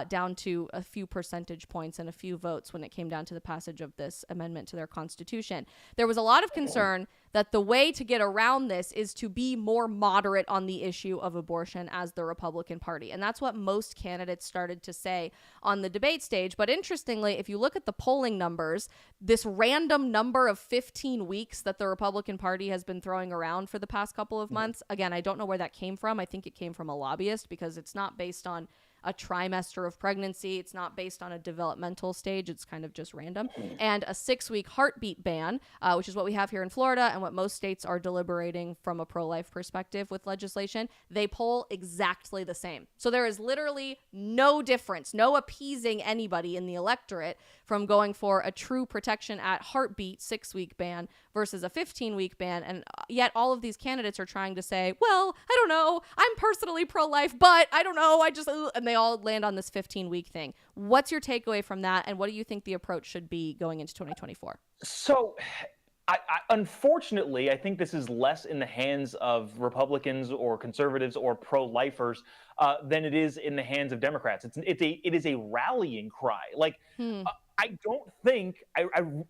Speaker 1: down to a few percentage points and a few votes when it came down to the passage of this amendment to their constitution. There was a lot of concern that the way to get around this is to be more moderate on the issue of abortion as the Republican Party. And that's what most candidates started to say on the debate stage. But interestingly, if you look at the polling numbers, this random number of 15 weeks that the Republican Party has been throwing around for the past couple of months, again, I don't know where that came from. I think it came from a lobbyist, because it's not based on a trimester of pregnancy. It's not based on a developmental stage. It's kind of just random. And a 6-week heartbeat ban, which is what we have here in Florida and what most states are deliberating from a pro-life perspective with legislation, they poll exactly the same. So there is literally no difference, no appeasing anybody in the electorate from going for a true protection at heartbeat 6-week ban versus a 15-week ban. And yet all of these candidates are trying to say, well, I don't know, I'm personally pro-life, but I don't know, and they all land on this 15-week thing. What's your takeaway from that, and what do you think the approach should be going into 2024?
Speaker 2: So, unfortunately, I think this is less in the hands of Republicans or conservatives or pro-lifers than it is in the hands of Democrats. It is a rallying cry. I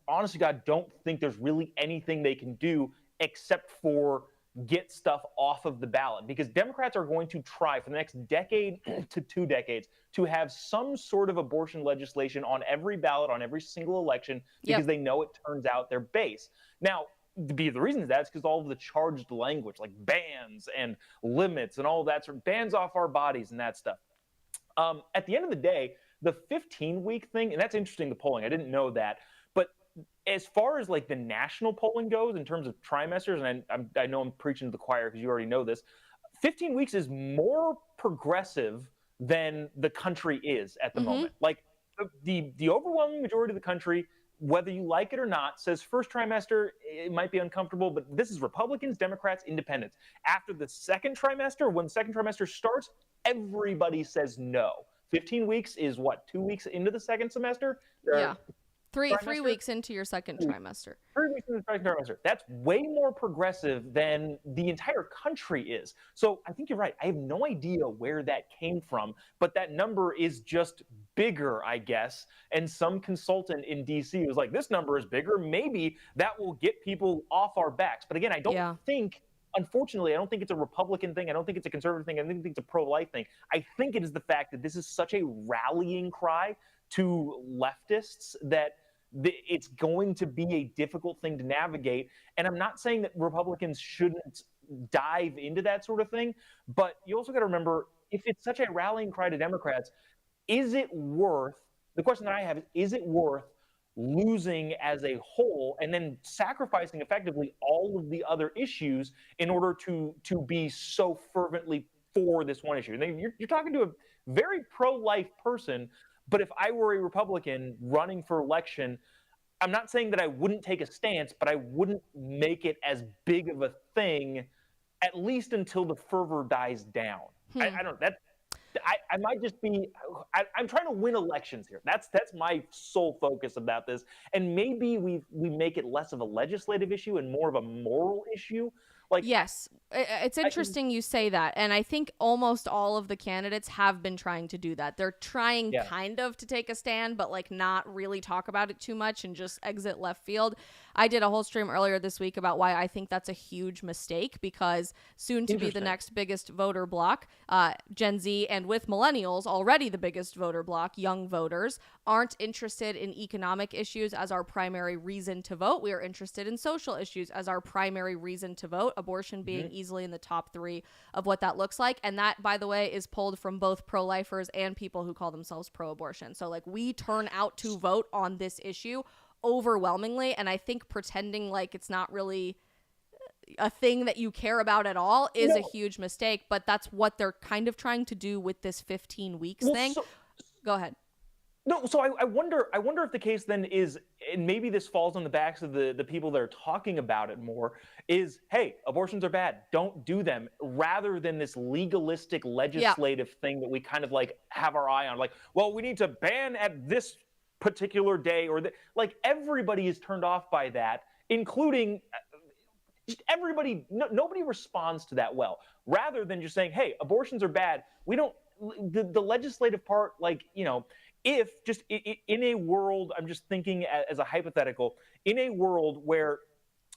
Speaker 2: honestly, God, don't think there's really anything they can do except for get stuff off of the ballot, because Democrats are going to try for the next decade to 2 decades to have some sort of abortion legislation on every ballot on every single election, because they know it turns out their base. Now, the reason that's because all of the charged language, like bans and limits and all of that sort of bans off our bodies and that stuff. At the end of the day, the 15-week thing, and that's interesting, the polling, I didn't know that, but as far as like the national polling goes in terms of trimesters, and I know I'm preaching to the choir because you already know this, 15 weeks is more progressive than the country is at the moment. Like the overwhelming majority of the country whether you like it or not, says first trimester, it might be uncomfortable, but this is Republicans, Democrats, Independents. After the second trimester, when the second trimester starts, everybody says no. 15 weeks is what, 2 weeks into the second semester?
Speaker 1: Yeah. Three weeks into your second trimester.
Speaker 2: 3 weeks into the second trimester. That's way more progressive than the entire country is. So I think you're right. I have no idea where that came from, but that number is just bigger, I guess. And some consultant in DC was like, this number is bigger. Maybe that will get people off our backs. But again, I don't think, unfortunately, I don't think it's a Republican thing. I don't think it's a conservative thing. I don't think it's a pro-life thing. I think it is the fact that this is such a rallying cry to leftists that it's going to be a difficult thing to navigate. And I'm not saying that Republicans shouldn't dive into that sort of thing, but you also got to remember, if it's such a rallying cry to Democrats, the question that I have is it worth losing as a whole and then sacrificing effectively all of the other issues in order to be so fervently for this one issue? And you're talking to a very pro-life person. But if I were a Republican running for election, I'm not saying that I wouldn't take a stance, but I wouldn't make it as big of a thing, at least until the fervor dies down. I don't. I might just be. I'm trying to win elections here. That's my sole focus about this. And maybe we make it less of a legislative issue and more of a moral issue.
Speaker 1: Yes, it's interesting you say that. And I think almost all of the candidates have been trying to do that. They're trying kind of to take a stand, but like not really talk about it too much and just exit left field. I did a whole stream earlier this week about why I think that's a huge mistake, because soon to be the next biggest voter bloc, Gen Z, and with millennials, already the biggest voter bloc, young voters, aren't interested in economic issues as our primary reason to vote. We are interested in social issues as our primary reason to vote, abortion being easily in the top 3 of what that looks like. And that, by the way, is pulled from both pro-lifers and people who call themselves pro-abortion. So like we turn out to vote on this issue overwhelmingly, and I think pretending like it's not really a thing that you care about at all is a huge mistake, but that's what they're kind of trying to do with this 15 weeks thing. Go ahead.
Speaker 2: No, so I wonder if the case then is, and maybe this falls on the backs of the people that are talking about it more, is, hey, abortions are bad, don't do them, rather than this legalistic legislative thing that we kind of like have our eye on. Like, well, we need to ban at this particular day, or like everybody is turned off by that, including just everybody. Nobody responds to that well, rather than just saying, hey, abortions are bad. We don't, the legislative part, like, you know, if just in a world, I'm just thinking as a hypothetical, in a world where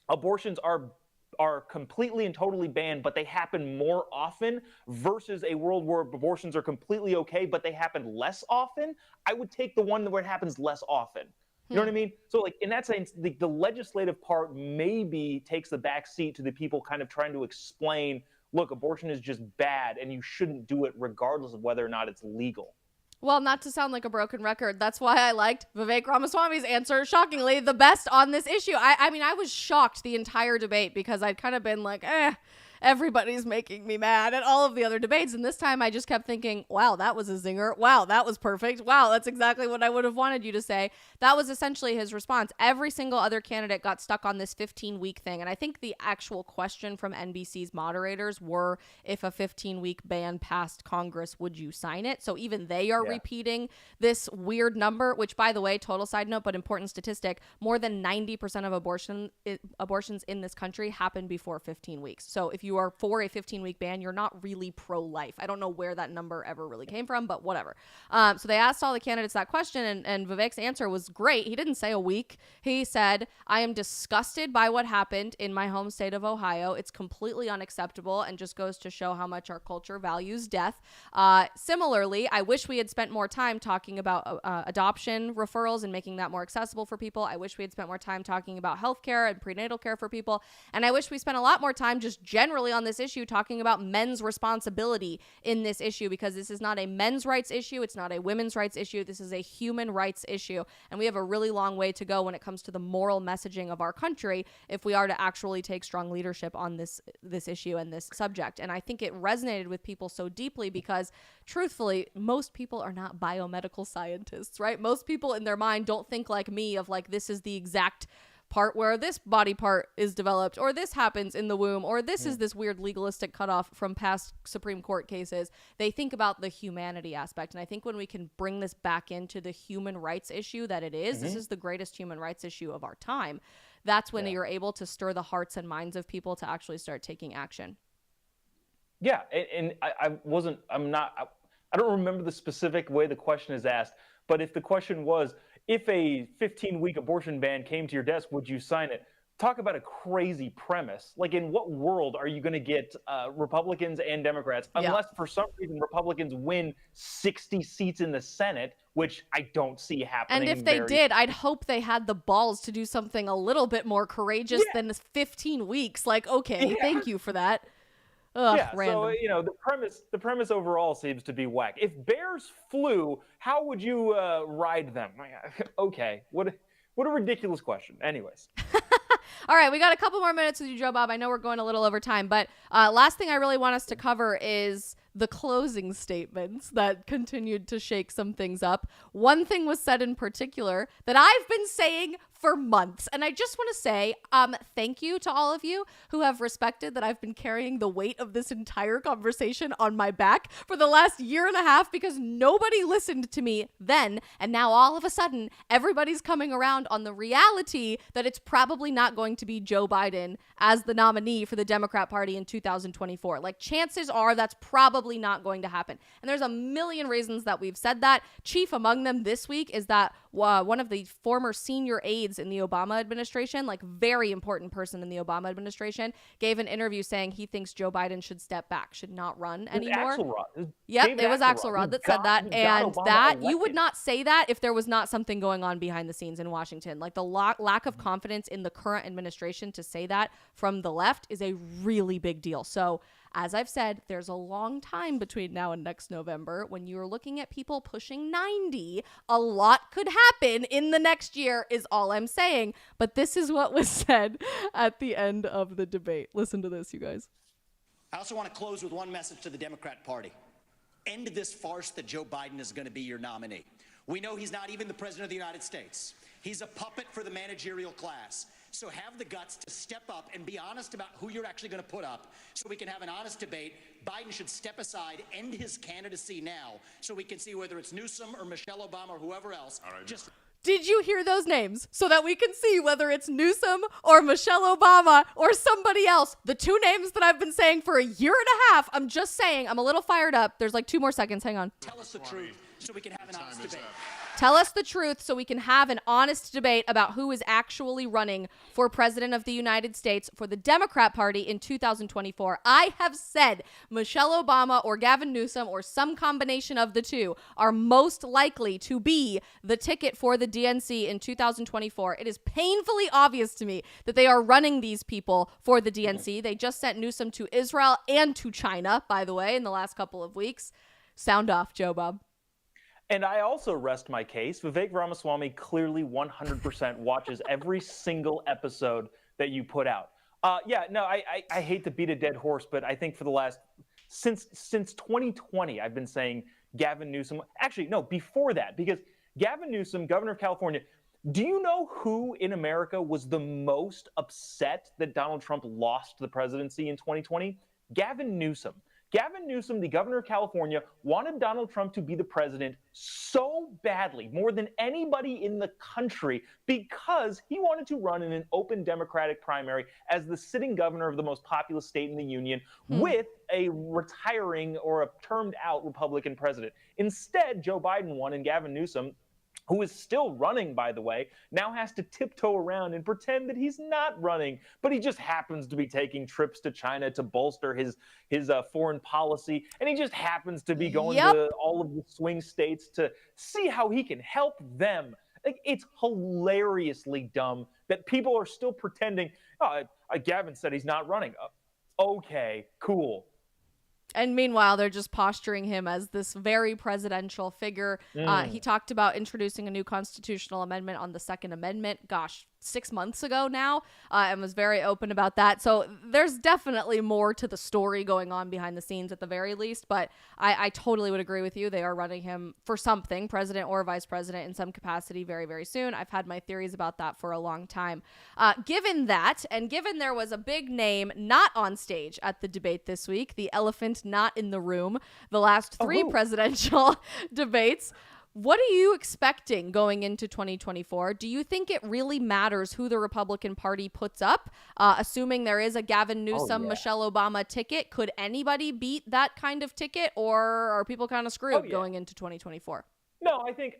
Speaker 2: abortions are completely and totally banned, but they happen more often, versus a world where abortions are completely okay, but they happen less often, I would take the one where it happens less often. You know what I mean? So like in that sense, the legislative part maybe takes the back seat to the people kind of trying to explain, look, abortion is just bad and you shouldn't do it regardless of whether or not it's legal.
Speaker 1: Well, not to sound like a broken record, that's why I liked Vivek Ramaswamy's answer, shockingly, the best on this issue. I mean, I was shocked the entire debate because I'd kind of been like, everybody's making me mad at all of the other debates. And this time I just kept thinking, wow, that was a zinger. Wow, that was perfect. Wow, that's exactly what I would have wanted you to say. That was essentially his response. Every single other candidate got stuck on this 15-week thing. And I think the actual question from NBC's moderators were, if a 15-week ban passed Congress, would you sign it? So even they are repeating this weird number, which, by the way, total side note, but important statistic, more than 90% of abortions in this country happen before 15 weeks. So if you are for a 15-week ban, you're not really pro-life. I don't know where that number ever really came from, but whatever. So they asked all the candidates that question, and Vivek's answer was great. He didn't say a week. He said, I am disgusted by what happened in my home state of Ohio. It's completely unacceptable and just goes to show how much our culture values death. Similarly, I wish we had spent more time talking about adoption referrals and making that more accessible for people. I wish we had spent more time talking about healthcare and prenatal care for people. And I wish we spent a lot more time just generally generally on this issue, talking about men's responsibility in this issue, because this is not a men's rights issue. It's not a women's rights issue. This is a human rights issue. And we have a really long way to go when it comes to the moral messaging of our country if we are to actually take strong leadership on this issue and this subject. And I think it resonated with people so deeply because, truthfully, most people are not biomedical scientists, right? Most people in their mind don't think like me of like, this is the exact part where this body part is developed, or this happens in the womb, or this is this weird legalistic cutoff from past Supreme Court cases. They think about the humanity aspect. And I think when we can bring this back into the human rights issue that it is, this is the greatest human rights issue of our time. That's when you're able to stir the hearts and minds of people to actually start taking action.
Speaker 2: Yeah. And I don't remember the specific way the question is asked, but if the question was, if a 15-week abortion ban came to your desk, would you sign it? Talk about a crazy premise. Like, in what world are you going to get Republicans and Democrats, unless for some reason Republicans win 60 seats in the Senate, which I don't see happening.
Speaker 1: And if they did, I'd hope they had the balls to do something a little bit more courageous than 15 weeks. Like, okay, thank you for that. Ugh, random.
Speaker 2: So, you know, the premise overall seems to be whack. If bears flew, how would you ride them? Okay, what a ridiculous question. Anyways.
Speaker 1: All right, we got a couple more minutes with you, Jobob. I know we're going a little over time, but last thing I really want us to cover is the closing statements that continued to shake some things up. One thing was said in particular that I've been saying for months, and I just want to say thank you to all of you who have respected that I've been carrying the weight of this entire conversation on my back for the last year and a half, because nobody listened to me then, and now all of a sudden everybody's coming around on the reality that it's probably not going to be Joe Biden as the nominee for the Democrat Party in 2024. Like, chances are that's probably not going to happen. And there's a million reasons that we've said that. Chief among them this week is that one of the former senior aides in the Obama administration, like very important person in the Obama administration, gave an interview saying he thinks Joe Biden should step back, should not run anymore. Yep, it was Axelrod that said that. And that you would not say that if there was not something going on behind the scenes in Washington. Like, the lack of confidence in the current administration to say that from the left is a really big deal. So, as I've said, there's a long time between now and next November. When you're looking at people pushing 90, a lot could happen in the next year is all I'm saying. But this is what was said at the end of the debate. Listen to this, you guys.
Speaker 4: I also want to close with one message to the Democrat Party. End this farce that Joe Biden is going to be your nominee. We know he's not even the president of the United States. He's a puppet for the managerial class. So have the guts to step up and be honest about who you're actually going to put up so we can have an honest debate. Biden should step aside, end his candidacy now, so we can see whether it's Newsom or Michelle Obama or whoever else.
Speaker 3: All right.
Speaker 1: Did you hear those names? So that we can see whether it's Newsom or Michelle Obama or somebody else. The two names that I've been saying for a year and a half. I'm just saying, I'm a little fired up. There's like 2 more seconds. Hang on.
Speaker 4: Tell us the truth so we can have an honest debate.
Speaker 1: Tell us the truth so we can have an honest debate about who is actually running for president of the United States for the Democrat Party in 2024. I have said Michelle Obama or Gavin Newsom or some combination of the two are most likely to be the ticket for the DNC in 2024. It is painfully obvious to me that they are running these people for the DNC. They just sent Newsom to Israel and to China, by the way, in the last couple of weeks. Sound off, Jobob.
Speaker 2: And I also rest my case. Vivek Ramaswamy clearly 100% watches every single episode that you put out. I hate to beat a dead horse, but I think for the last, since 2020, I've been saying Gavin Newsom. Actually, no, before that, because Gavin Newsom, governor of California, do you know who in America was the most upset that Donald Trump lost the presidency in 2020? Gavin Newsom. Gavin Newsom, the governor of California, wanted Donald Trump to be the president so badly, more than anybody in the country, because he wanted to run in an open Democratic primary as the sitting governor of the most populous state in the union with a retiring or a termed out Republican president. Instead, Joe Biden won, and Gavin Newsom, who is still running, by the way, now has to tiptoe around and pretend that he's not running, but he just happens to be taking trips to China to bolster his foreign policy, and he just happens to be going to all of the swing states to see how he can help them. Like, it's hilariously dumb that people are still pretending, Gavin said he's not running. Okay, cool.
Speaker 1: And meanwhile, they're just posturing him as this very presidential figure. He talked about introducing a new constitutional amendment on the Second Amendment, 6 months ago now, and was very open about that. So there's definitely more to the story going on behind the scenes at the very least. But I totally would agree with you. They are running him for something, president or vice president in some capacity very, very soon. I've had my theories about that for a long time. Given that, and given there was a big name not on stage at the debate this week, the elephant not in the room, the last three presidential debates, what are you expecting going into 2024? Do you think it really matters who the Republican Party puts up? Assuming there is a Gavin Newsom, Michelle Obama ticket, could anybody beat that kind of ticket, or are people kind of screwed going into 2024?
Speaker 2: No, I think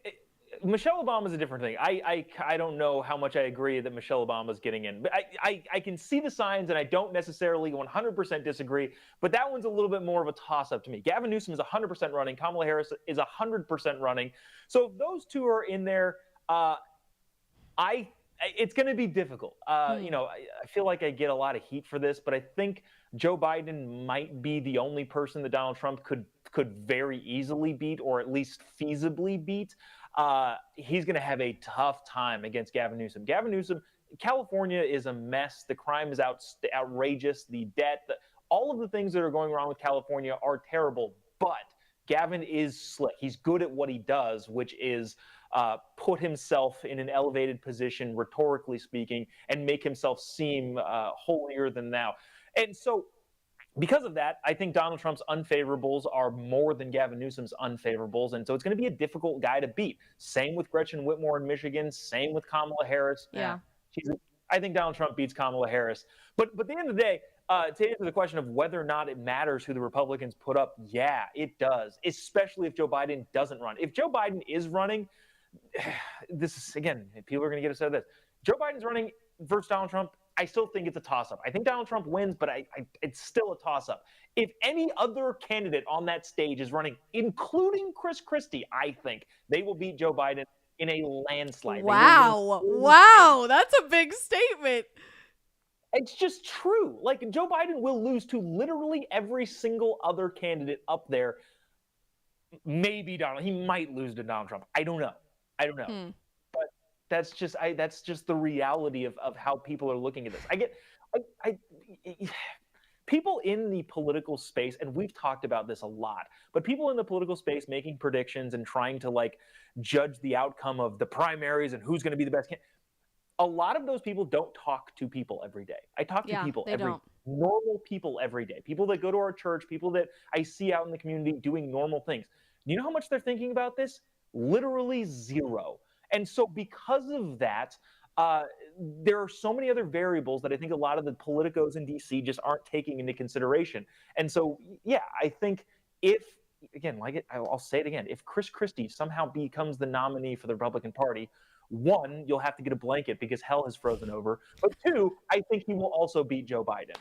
Speaker 2: Michelle Obama is a different thing. I don't know how much I agree that Michelle Obama is getting in, but I can see the signs, and I don't necessarily 100% disagree. But that one's a little bit more of a toss-up to me. Gavin Newsom is 100% running. Kamala Harris is 100% running. So if those two are in there, it's going to be difficult. I feel like I get a lot of heat for this, but I think Joe Biden might be the only person that Donald Trump could very easily beat, or at least feasibly beat. He's going to have a tough time against Gavin Newsom. Gavin Newsom, California is a mess. The crime is outrageous. The debt, all of the things that are going wrong with California are terrible. But Gavin is slick. He's good at what he does, which is put himself in an elevated position, rhetorically speaking, and make himself seem holier than thou. And so because of that, I think Donald Trump's unfavorables are more than Gavin Newsom's unfavorables. And so it's going to be a difficult guy to beat. Same with Gretchen Whitmer in Michigan. Same with Kamala Harris.
Speaker 1: Yeah.
Speaker 2: I think Donald Trump beats Kamala Harris. But at the end of the day, to answer the question of whether or not it matters who the Republicans put up, yeah, it does, especially if Joe Biden doesn't run. If Joe Biden is running, this is, again, people are going to get upset at this. Joe Biden's running versus Donald Trump. I still think it's a toss-up. I think Donald Trump wins, but it's still a toss-up. If any other candidate on that stage is running, including Chris Christie, I think they will beat Joe Biden in a landslide.
Speaker 1: Wow, that's a big statement.
Speaker 2: It's just true. Like, Joe Biden will lose to literally every single other candidate up there. Maybe Donald. He might lose to Donald Trump. I don't know. But that's just the reality of how people are looking at this. People in the political space, and we've talked about this a lot, but people in the political space making predictions and trying to judge the outcome of the primaries and who's going to be the best candidate. A lot of those people don't talk to people every day. I talk to people normal people every day. People that go to our church, people that I see out in the community doing normal things. Do you know how much they're thinking about this? Literally zero. And so because of that, there are so many other variables that I think a lot of the politicos in D.C. just aren't taking into consideration. And so, yeah, I think I'll say it again, if Chris Christie somehow becomes the nominee for the Republican Party, one, you'll have to get a blanket because hell has frozen over. But two, I think he will also beat Joe Biden.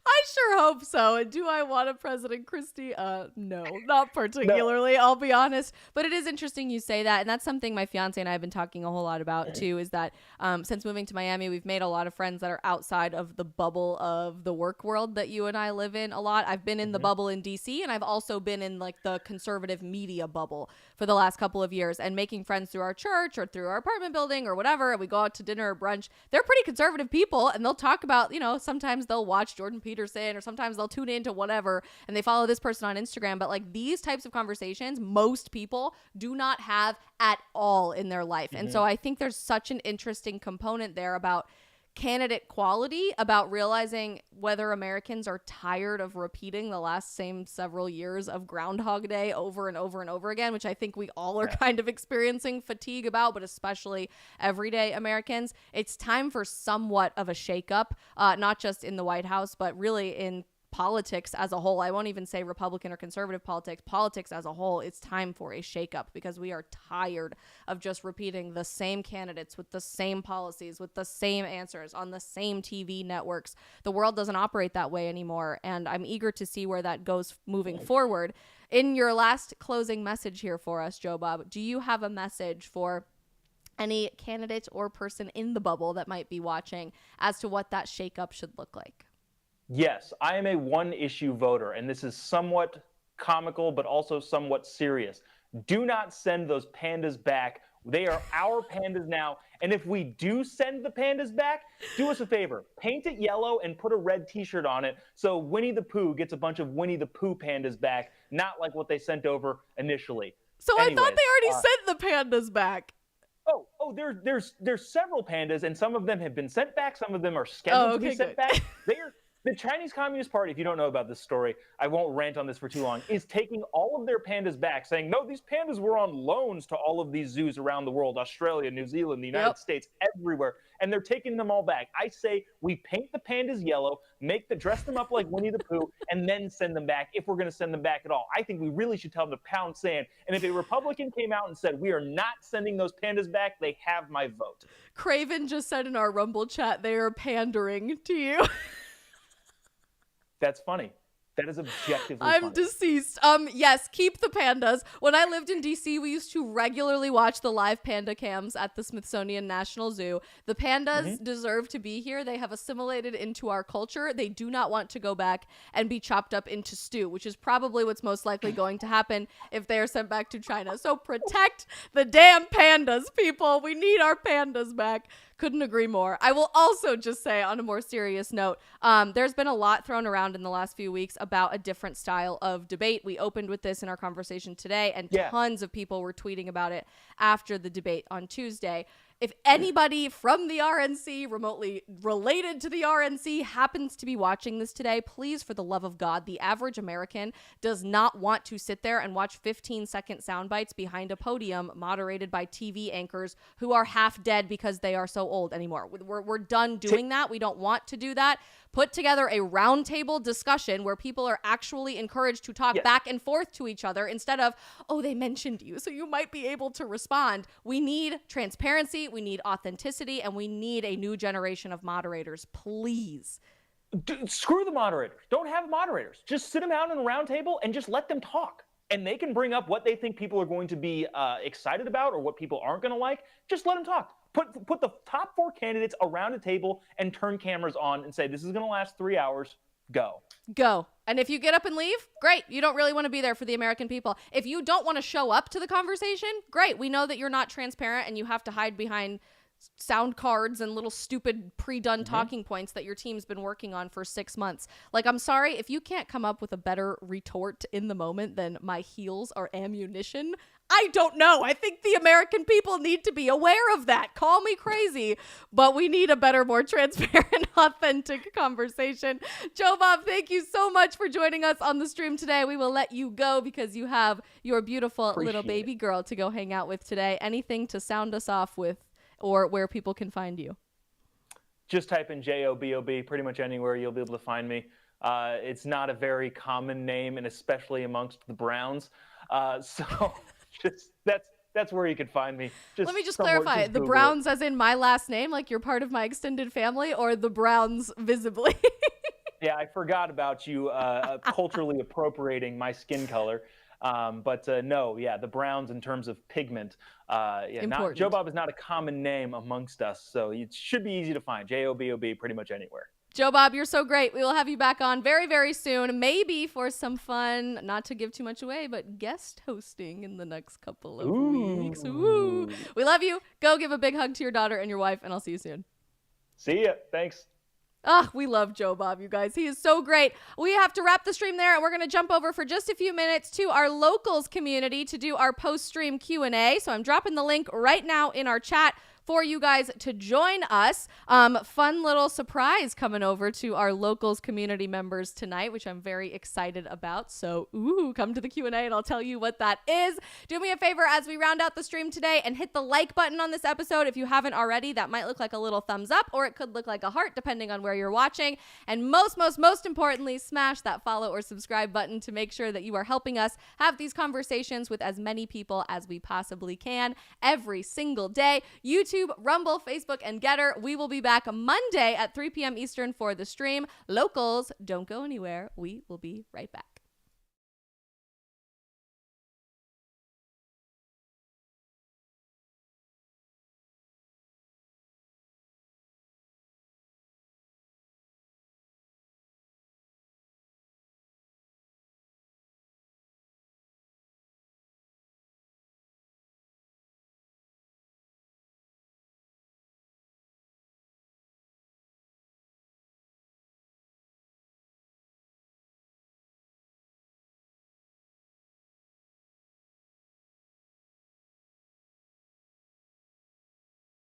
Speaker 1: I sure hope so. And do I want a President Christie? No, not particularly, I'll be honest. But it is interesting you say that. And that's something my fiance and I have been talking a whole lot about too, is that since moving to Miami, we've made a lot of friends that are outside of the bubble of the work world that you and I live in a lot. I've been in the bubble in DC, and I've also been in the conservative media bubble for the last couple of years, and making friends through our church or through our apartment building or whatever. And we go out to dinner or brunch. They're pretty conservative people, and they'll talk about, sometimes they'll watch Jordan Peterson, or sometimes they'll tune into whatever and they follow this person on Instagram. But these types of conversations, most people do not have at all in their life. And so I think there's such an interesting component there about candidate quality, about realizing whether Americans are tired of repeating the last same several years of Groundhog Day over and over and over again, which I think we all are kind of experiencing fatigue about, but especially everyday Americans. It's time for somewhat of a shakeup, not just in the White House, but really in politics as a whole. I won't even say Republican or conservative politics as a whole. It's time for a shakeup because we are tired of just repeating the same candidates with the same policies, with the same answers on the same TV networks. The world doesn't operate that way anymore, and I'm eager to see where that goes moving forward. In your last closing message here for us, Jobob, do you have a message for any candidate or person in the bubble that might be watching as to what that shakeup should look like?
Speaker 2: Yes, I am a one-issue voter, and this is somewhat comical, but also somewhat serious. Do not send those pandas back. They are our pandas now. And if we do send the pandas back, do us a favor. Paint it yellow and put a red t-shirt on it so Winnie the Pooh gets a bunch of Winnie the Pooh pandas back, not like what they sent over initially.
Speaker 1: So
Speaker 2: Anyways,
Speaker 1: I thought they already sent the pandas back.
Speaker 2: There's several pandas, and some of them have been sent back. Some of them are scheduled to be sent back. The Chinese Communist Party, if you don't know about this story, I won't rant on this for too long, is taking all of their pandas back, saying, no, these pandas were on loans to all of these zoos around the world, Australia, New Zealand, the United States, everywhere, and they're taking them all back. I say we paint the pandas yellow, dress them up like Winnie the Pooh, and then send them back if we're going to send them back at all. I think we really should tell them to pound sand, and if a Republican came out and said, we are not sending those pandas back, they have my vote.
Speaker 1: Craven just said in our Rumble chat they are pandering to you.
Speaker 2: That's funny. That is objectively
Speaker 1: I'm
Speaker 2: funny.
Speaker 1: deceased. Yes, keep the pandas. When I lived in DC, we used to regularly watch the live panda cams at the Smithsonian National Zoo. The pandas deserve to be here. They have assimilated into our culture. They do not want to go back and be chopped up into stew, which is probably what's most likely going to happen if they are sent back to China. So protect the damn pandas, people. We need our pandas back. Couldn't agree more. I will also just say, on a more serious note, there's been a lot thrown around in the last few weeks about a different style of debate. We opened with this in our conversation today, and tons of people were tweeting about it after the debate on Tuesday. If anybody from the RNC, remotely related to the RNC, happens to be watching this today, please, for the love of God, the average American does not want to sit there and watch 15-second sound bites behind a podium moderated by TV anchors who are half dead because they are so old anymore. We're done doing that. We don't want to do that. Put together a roundtable discussion where people are actually encouraged to talk back and forth to each other instead of, oh, they mentioned you, so you might be able to respond. We need transparency, we need authenticity, and we need a new generation of moderators, please.
Speaker 2: Screw the moderators. Don't have moderators. Just sit them down in a roundtable and just let them talk. And they can bring up what they think people are going to be excited about or what people aren't going to like. Just let them talk. Put the top 4 candidates around a table and turn cameras on and say, this is going to last 3 hours. Go. And if you get up and leave, great. You don't really want to be there for the American people. If you don't want to show up to the conversation, great. We know that you're not transparent and you have to hide behind sound cards and little stupid pre-done talking points that your team's been working on for 6 months. Like, I'm sorry, if you can't come up with a better retort in the moment than my heels are ammunition, I don't know. I think the American people need to be aware of that. Call me crazy, but we need a better, more transparent, authentic conversation. Jobob, thank you so much for joining us on the stream today. We will let you go because you have your beautiful little baby girl to go hang out with today. Anything to sound us off with or where people can find you? Just type in Jobob, pretty much anywhere you'll be able to find me. It's not a very common name, and especially amongst the Browns. So just that's where you can find me. Let
Speaker 1: me just clarify. The Browns as in my last name, like you're part of my extended family, or the Browns visibly?
Speaker 2: Yeah, I forgot about you culturally appropriating my skin color. No, the Browns in terms of pigment. Jobob is not a common name amongst us, so it should be easy to find. Jobob pretty much anywhere.
Speaker 1: Jobob, you're so great. We will have you back on very, very soon, maybe for some fun, not to give too much away, but guest hosting in the next couple of weeks. Ooh. We love you. Go give a big hug to your daughter and your wife, and I'll see you soon.
Speaker 2: See ya. Thanks.
Speaker 1: We love Jobob, you guys. He is so great. We have to wrap the stream there, and we're going to jump over for just a few minutes to our locals community to do our post-stream Q&A. So I'm dropping the link right now in our chat for you guys to join us. Fun little surprise coming over to our locals community members tonight, which I'm very excited about. So, come to the Q&A and I'll tell you what that is. Do me a favor as we round out the stream today and hit the like button on this episode if you haven't already. That might look like a little thumbs up, or it could look like a heart, depending on where you're watching. And most importantly, smash that follow or subscribe button to make sure that you are helping us have these conversations with as many people as we possibly can every single day. YouTube, Rumble, Facebook, and Getter. We will be back Monday at 3 p.m. Eastern for the stream. Locals, don't go anywhere. We will be right back.